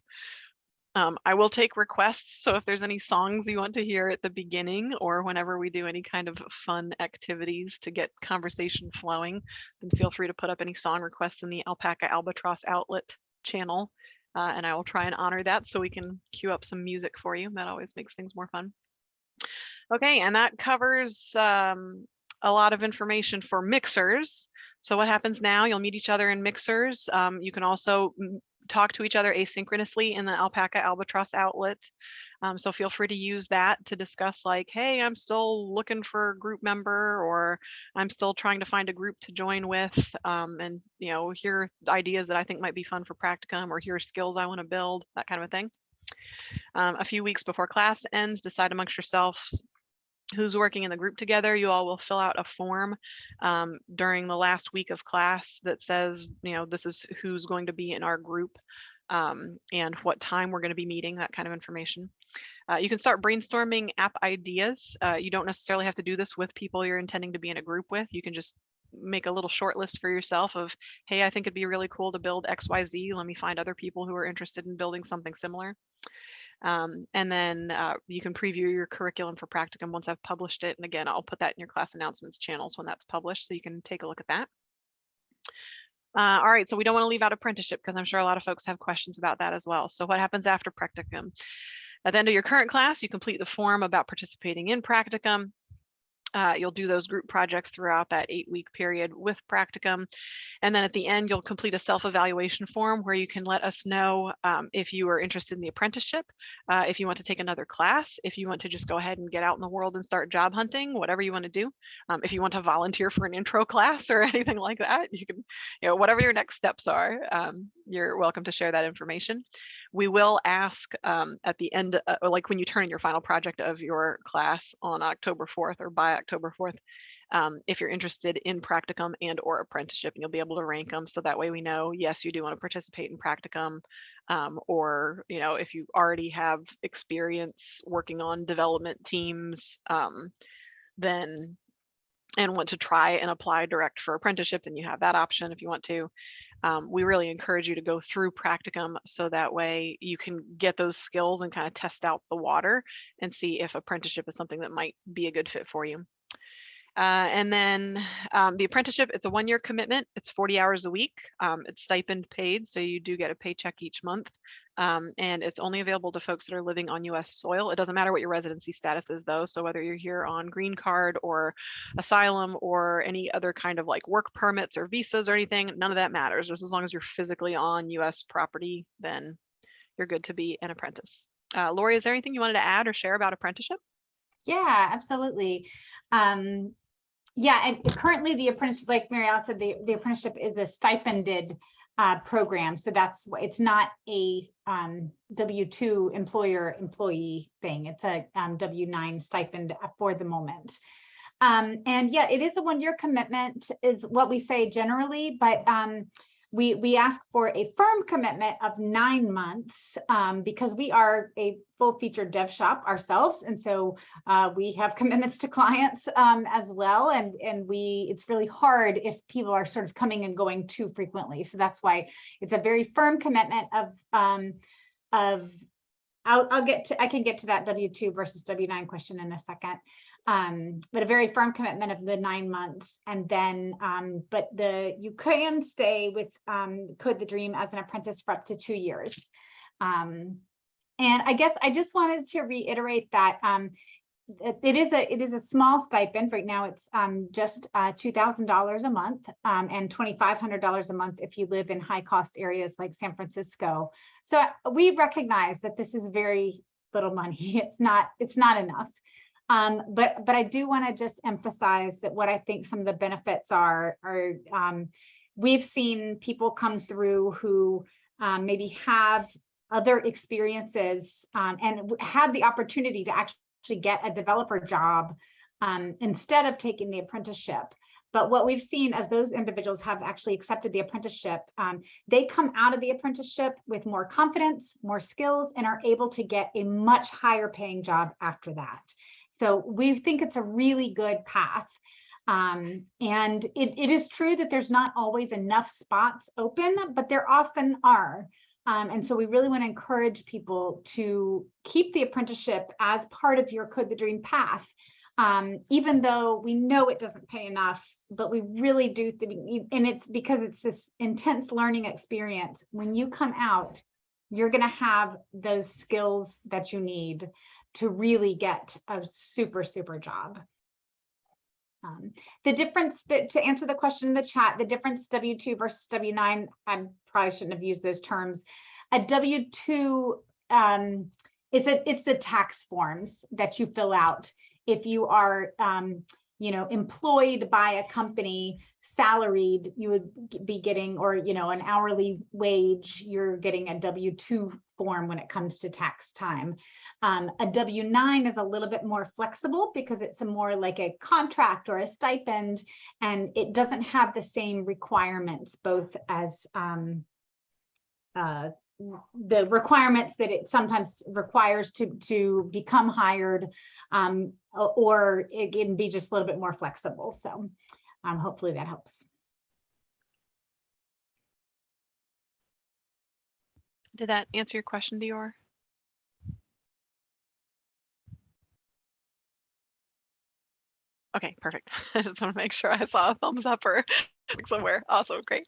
I will take requests, so if there's any songs you want to hear at the beginning or whenever we do any kind of fun activities to get conversation flowing, then feel free to put up any song requests in the Alpaca Albatross outlet channel, and I will try and honor that so we can queue up some music for you. That always makes things more fun. Okay, and that covers a lot of information for mixers. So what happens now, you'll meet each other in mixers. You can also talk to each other asynchronously in the Alpaca Albatross outlet. So feel free to use that to discuss, like, hey, I'm still looking for a group member, or I'm still trying to find a group to join with, and here are ideas that I think might be fun for Practicum, or here are skills I want to build, that kind of a thing. A few weeks before class ends, decide amongst yourselves who's working in the group together. You all will fill out a form during the last week of class that says, this is who's going to be in our group, and what time we're going to be meeting, that kind of information. You can start brainstorming app ideas. You don't necessarily have to do this with people you're intending to be in a group with. You can just make a little short list for yourself of, hey, I think it'd be really cool to build XYZ. Let me find other people who are interested in building something similar. And then you can preview your curriculum for Practicum once I've published it. And again, I'll put that in your class announcements channels when that's published, so you can take a look at that. All right, so we don't want to leave out apprenticeship, because I'm sure a lot of folks have questions about that as well. So what happens after Practicum? At the end of your current class, you complete the form about participating in Practicum. You'll do those group projects throughout that 8-week period with Practicum. And then at the end, you'll complete a self-evaluation form where you can let us know if you are interested in the apprenticeship, if you want to take another class, if you want to just go ahead and get out in the world and start job hunting, whatever you want to do. If you want to volunteer for an intro class or anything like that, you can, whatever your next steps are, you're welcome to share that information. We will ask at the end, like when you turn in your final project of your class on October 4th or by October 4th, if you're interested in Practicum and or apprenticeship, and you'll be able to rank them. So that way we know, yes, you do want to participate in Practicum, or, if you already have experience working on development teams, then and want to try and apply direct for apprenticeship, then you have that option if you want to. We really encourage you to go through Practicum so that way you can get those skills and kind of test out the water and see if apprenticeship is something that might be a good fit for you. And then the apprenticeship, it's a 1-year commitment. It's 40 hours a week. It's stipend paid, so you do get a paycheck each month. And it's only available to folks that are living on US soil. It doesn't matter what your residency status is, though. So whether you're here on green card or asylum or any other kind of like work permits or visas or anything, none of that matters. Just as long as you're physically on US property, then you're good to be an apprentice. Lori, is there anything you wanted to add or share about apprenticeship? Yeah, absolutely. Yeah, and currently the apprenticeship, like Mary Alice said, the apprenticeship is a stipended program. So it's not a W-2 employer-employee thing. It's a W-9 stipend for the moment. And yeah, it is a 1-year commitment is what we say generally, but we ask for a firm commitment of 9 months because we are a full-featured dev shop ourselves, and so we have commitments to clients as well, and it's really hard if people are sort of coming and going too frequently. So that's why it's a very firm commitment of I can get to that W-2 versus W-9 question in a second. But a very firm commitment of the 9 months, and then but you can stay with Code the Dream as an apprentice for up to 2 years. And I guess I just wanted to reiterate that it is a small stipend right now. It's just $2,000 a month and $2,500 a month if you live in high cost areas like San Francisco. So we recognize that this is very little money. It's not enough. But I do want to just emphasize that what I think some of the benefits are we've seen people come through who maybe have other experiences and had the opportunity to actually get a developer job instead of taking the apprenticeship. But what we've seen as those individuals have actually accepted the apprenticeship, they come out of the apprenticeship with more confidence, more skills, and are able to get a much higher paying job after that. So we think it's a really good path. And it is true that there's not always enough spots open, but there often are. And so we really want to encourage people to keep the apprenticeship as part of your Code the Dream path. Even though we know it doesn't pay enough, but we really do think, and it's because it's this intense learning experience. When you come out, you're going to have those skills that you need to really get a super, super job. The difference, but to answer the question in the chat, the difference W-2 versus W-9, I probably shouldn't have used those terms. A W-2, it's the tax forms that you fill out. If you are, employed by a company, salaried, you would be getting, or, an hourly wage, you're getting a W-2 form when it comes to tax time. A W-9 is a little bit more flexible because it's a more like a contract or a stipend, and it doesn't have the same requirements, both as the requirements that it sometimes requires to become hired, or it can be just a little bit more flexible. So hopefully that helps. Did that answer your question, Dior? Okay, perfect. I just want to make sure I saw a thumbs up or somewhere. Awesome, great.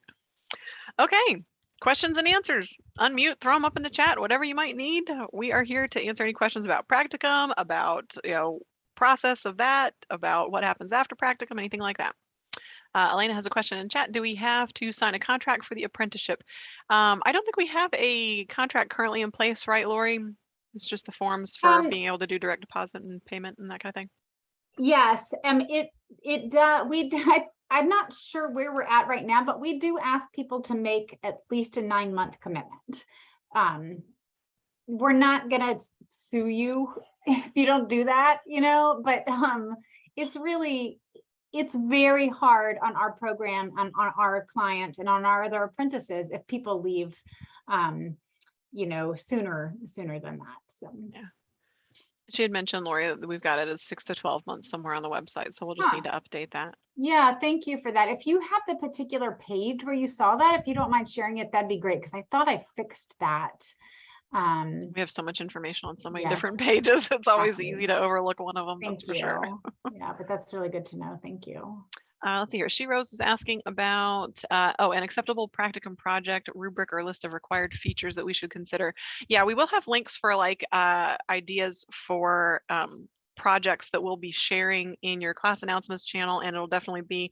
Okay, questions and answers. Unmute, throw them up in the chat, whatever you might need. We are here to answer any questions about Practicum, about process of that, about what happens after Practicum, anything like that. Elena has a question in chat. Do we have to sign a contract for the apprenticeship? I don't think we have a contract currently in place, right, Lori? It's just the forms for being able to do direct deposit and payment and that kind of thing. Yes, I'm not sure where we're at right now, but we do ask people to make at least a 9-month commitment. We're not gonna sue you if you don't do that, but it's very hard on our program, on our clients, and on our other apprentices if people leave, sooner than that. So yeah. She had mentioned, Lori, that we've got it as 6 to 12 months somewhere on the website, so we'll just need to update that. Yeah, thank you for that. If you have the particular page where you saw that, if you don't mind sharing it, that'd be great, because I thought I fixed that. We have so much information on so many different pages. It's always easy to overlook one of them. Thank that's for sure. Yeah, but that's really good to know. Thank you. Let's see here. She Rose was asking about, an acceptable Practicum project rubric or list of required features that we should consider. Yeah, we will have links for ideas for projects that we'll be sharing in your class announcements channel, and it'll definitely be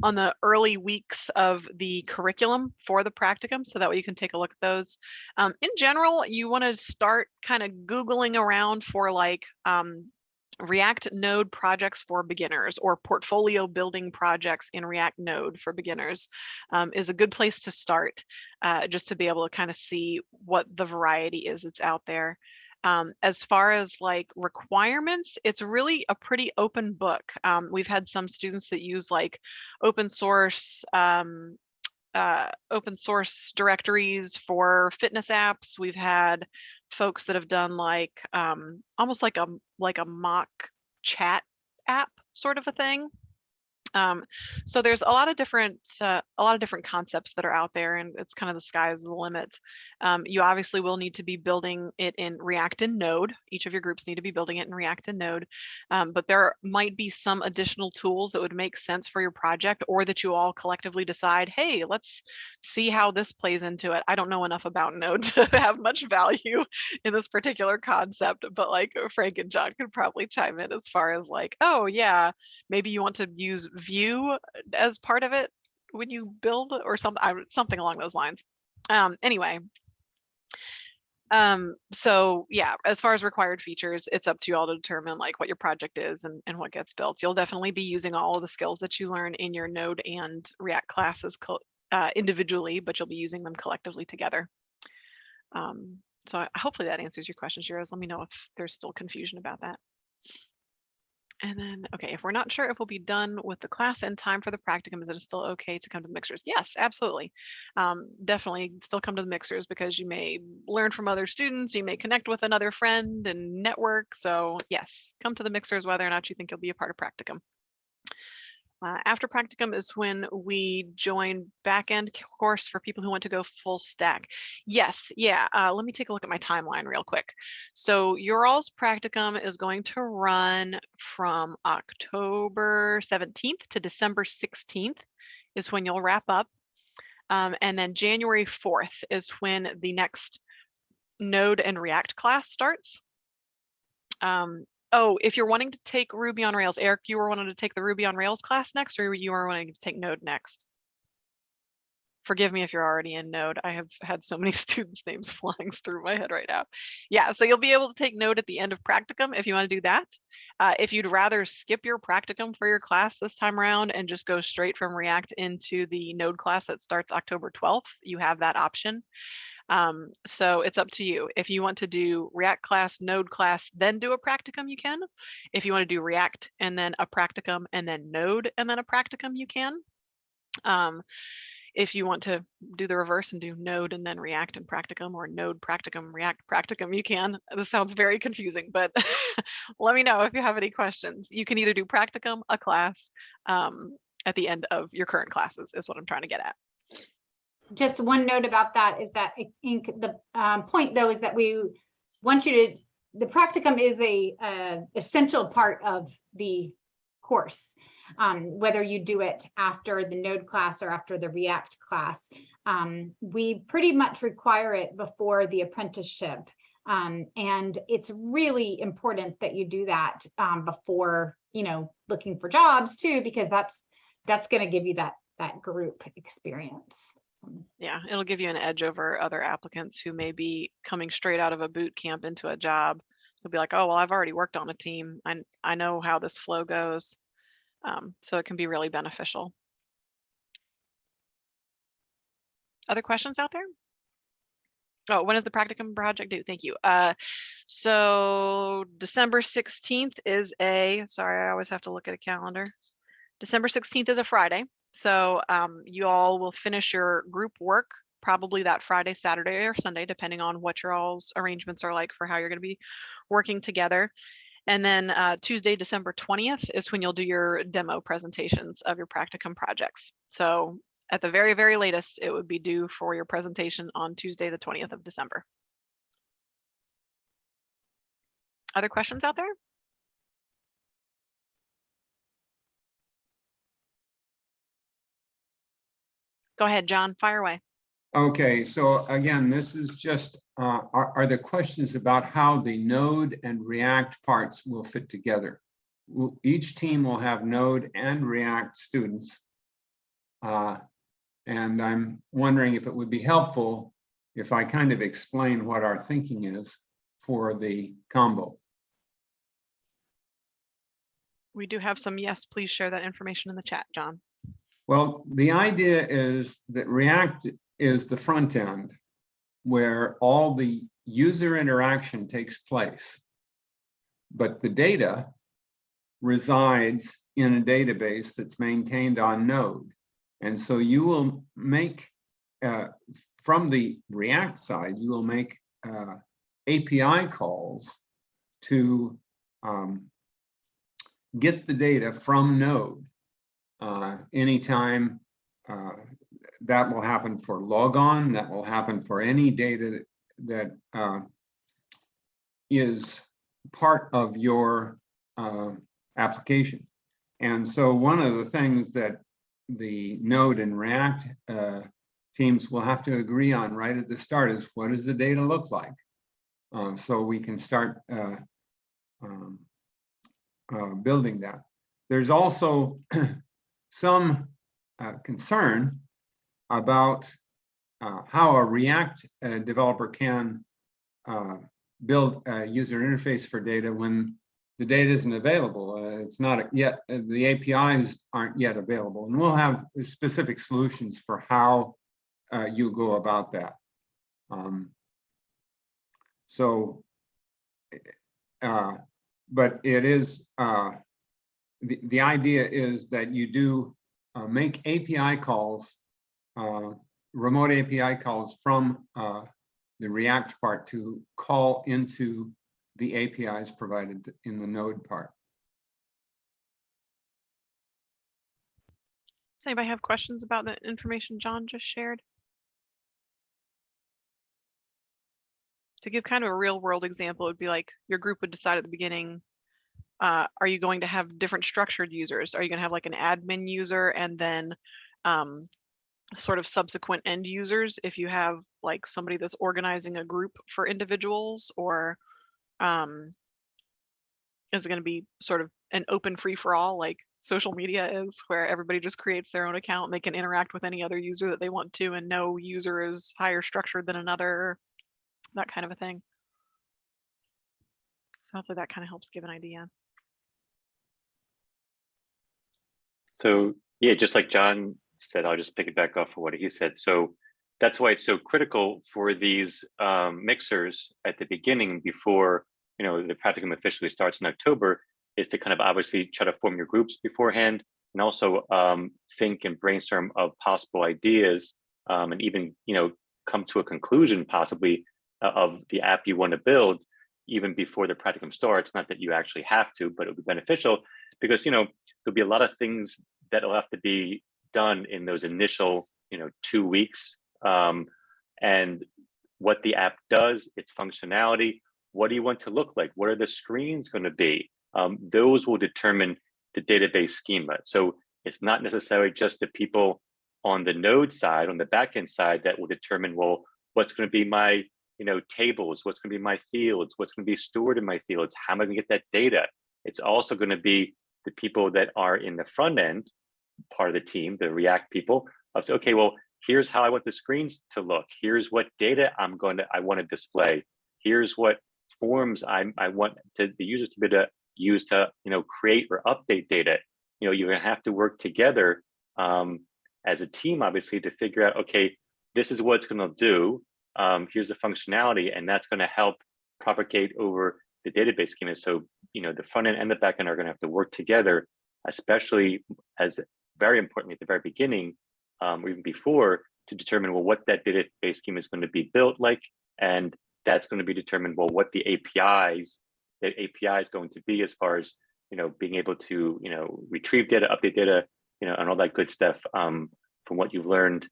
on the early weeks of the curriculum for the Practicum, so that way you can take a look at those. In general, you want to start kind of Googling around for React Node projects for beginners, or portfolio building projects in React Node for beginners is a good place to start, just to be able to kind of see what the variety is that's out there. As far as requirements, it's really a pretty open book. We've had some students that use open source directories for fitness apps. We've had folks that have done almost like a mock chat app sort of a thing. So there's a lot of different concepts that are out there, and it's kind of the sky's the limit. You obviously will need to be building it in React and Node. Each of your groups need to be building it in React and Node, but there might be some additional tools that would make sense for your project, or that you all collectively decide, hey, let's see how this plays into it. I don't know enough about Node to have much value in this particular concept, but Frank and John could probably chime in as far as oh yeah, maybe you want to use Vue as part of it when you build, or something along those lines. Anyway, So yeah, as far as required features, it's up to you all to determine like what your project is and what gets built. You'll definitely be using all of the skills that you learn in your Node and React classes individually, but you'll be using them collectively together. So hopefully that answers your question, Shiroz. Let me know if there's still confusion about that. And then, okay, if we're not sure if we'll be done with the class in time for the practicum, is it still okay to come to the mixers? Yes, absolutely. Definitely still come to the mixers because you may learn from other students, you may connect with another friend and network. So yes, come to the mixers whether or not you think you'll be a part of practicum. After practicum is when we join backend course for people who want to go full stack. Yes, yeah, let me take a look at my timeline real quick. So your all's practicum is going to run from October 17th to December 16th is when you'll wrap up. And then January 4th is when the next Node and React class starts. Oh, if you're wanting to take Ruby on Rails, Eric, you were wanting to take the Ruby on Rails class next, or you were wanting to take Node next? Forgive me if you're already in Node. I have had so many students' names flying through my head right now. Yeah, so you'll be able to take Node at the end of practicum if you want to do that. If you'd rather skip your practicum for your class this time around and just go straight from React into the Node class that starts October 12th, you have that option. So it's up to you. If you want to do React class, Node class, then do a practicum, you can. If you want to do React and then a practicum and then Node and then a practicum, you can. If you want to do the reverse and do Node and then React and practicum, or Node practicum, React practicum, you can. This sounds very confusing, but let me know if you have any questions. You can either do practicum, a class, at the end of your current classes is what I'm trying to get at. Just one note about that is that the point though is that we want you to, the practicum is a essential part of the course, whether you do it after the Node class or after the React class. We pretty much require it before the apprenticeship, and it's really important that you do that before, you know, looking for jobs too, because that's going to give you that group experience. Yeah, it'll give you an edge over other applicants who may be coming straight out of a boot camp into a job. They'll be like, oh, well, I've already worked on a team. I know how this flow goes. So it can be really beneficial. Other questions out there? Oh, when is the practicum project due? Thank you. So December 16th is sorry, I always have to look at a calendar. December 16th is a Friday. So you all will finish your group work probably that Friday, Saturday, or Sunday, depending on what your all's arrangements are like for how you're going to be working together. And then Tuesday, December 20th is when you'll do your demo presentations of your practicum projects. So at the very, very latest, it would be due for your presentation on Tuesday, the 20th of December. Other questions out there? Go ahead, John, fire away. Okay, so again, this is just, are the questions about how the Node and React parts will fit together. Each team will have Node and React students. And I'm wondering if it would be helpful if I kind of explain what our thinking is for the combo. We do have some, yes, please share that information in the chat, John. Well, the idea is that React is the front end where all the user interaction takes place, but the data resides in a database that's maintained on Node. And so you will make, from the React side, you will make API calls to get the data from Node. Anytime that will happen for logon, that will happen for any data that is part of your application. And so one of the things that the Node and React teams will have to agree on right at the start is, what does the data look like? So we can start building that. There's also some concern about how a React developer can build a user interface for data when the data isn't available. It's not yet, the APIs aren't yet available. And we'll have specific solutions for how you go about that. But it is, the idea is that you do make API calls, remote API calls from the React part to call into the APIs provided in the Node part. Does anybody have questions about the information John just shared? To give kind of a real world example, it would be like your group would decide at the beginning, are you going to have different structured users? Are you going to have like an admin user and then sort of subsequent end users if you have like somebody that's organizing a group for individuals, or is it going to be sort of an open free for all like social media is, where everybody just creates their own account and they can interact with any other user that they want to, and no user is higher structured than another, that kind of a thing. So hopefully that kind of helps give an idea. So yeah, just like John said, I'll just pick it back off of what he said. So that's why it's so critical for these mixers at the beginning, before the practicum officially starts in October, is to kind of obviously try to form your groups beforehand, and also think and brainstorm of possible ideas, and even come to a conclusion possibly of the app you want to build even before the practicum starts. Not that you actually have to, but it would be beneficial, because there'll be a lot of things that'll have to be done in those initial 2 weeks, and what the app does, its functionality, what do you want to look like, what are the screens going to be, those will determine the database schema. So it's not necessarily just the people on the Node side, on the backend side, that will determine, well, what's going to be my tables, what's going to be my fields, what's going to be stored in my fields, how am I going to get that data. It's also going to be the people that are in the front end part of the team, the React people. I'll say, okay, well, here's how I want the screens to look. Here's what data I want to display. Here's what forms I want the users to be able to use to create or update data. You're going to have to work together as a team, obviously, to figure out, okay, this is what it's going to do. Here's the functionality, and that's going to help propagate over the database schema. So the front end and the back end are going to have to work together, especially, as very importantly at the very beginning, or even before, to determine, well, what that database schema is going to be built like, and that's going to be determined, well, what the API is going to be, as far as being able to retrieve data, update data, and all that good stuff, from what you've learned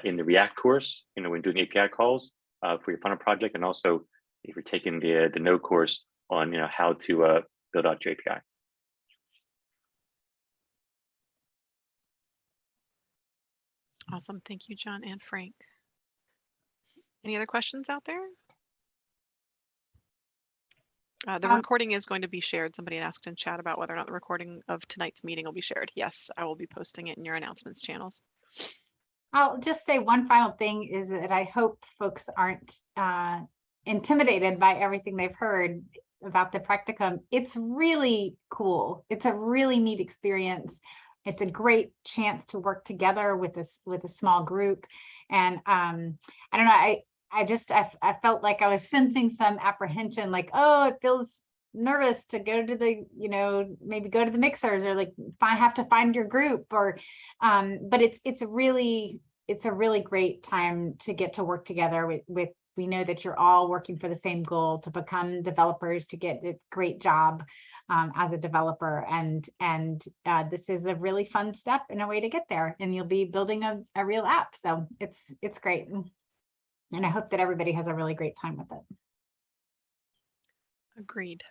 in the React course, when doing API calls for your final project, and also if you're taking the Node course on how to build out your API. Awesome. Thank you, John and Frank. Any other questions out there? The recording is going to be shared. Somebody had asked in chat about whether or not the recording of tonight's meeting will be shared. Yes, I will be posting it in your announcements channels. I'll just say one final thing is that I hope folks aren't intimidated by everything they've heard about the practicum. It's really cool. It's a really neat experience. It's a great chance to work together with a small group. And I don't know, I felt like I was sensing some apprehension, like, oh, it feels nervous to go to the, maybe go to the mixers, or like have to find your group, or but it's a really great time to get to work together with we know that you're all working for the same goal, to become developers, to get a great job as a developer, and this is a really fun step in a way to get there, and you'll be building a real app. So it's great, and I hope that everybody has a really great time with it. Agreed.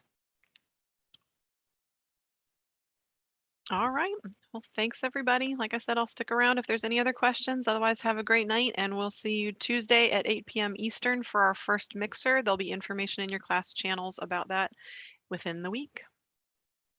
All right. Well, thanks everybody. Like I said, I'll stick around if there's any other questions. Otherwise, have a great night, and we'll see you Tuesday at 8 p.m. Eastern for our first mixer. There'll be information in your class channels about that within the week.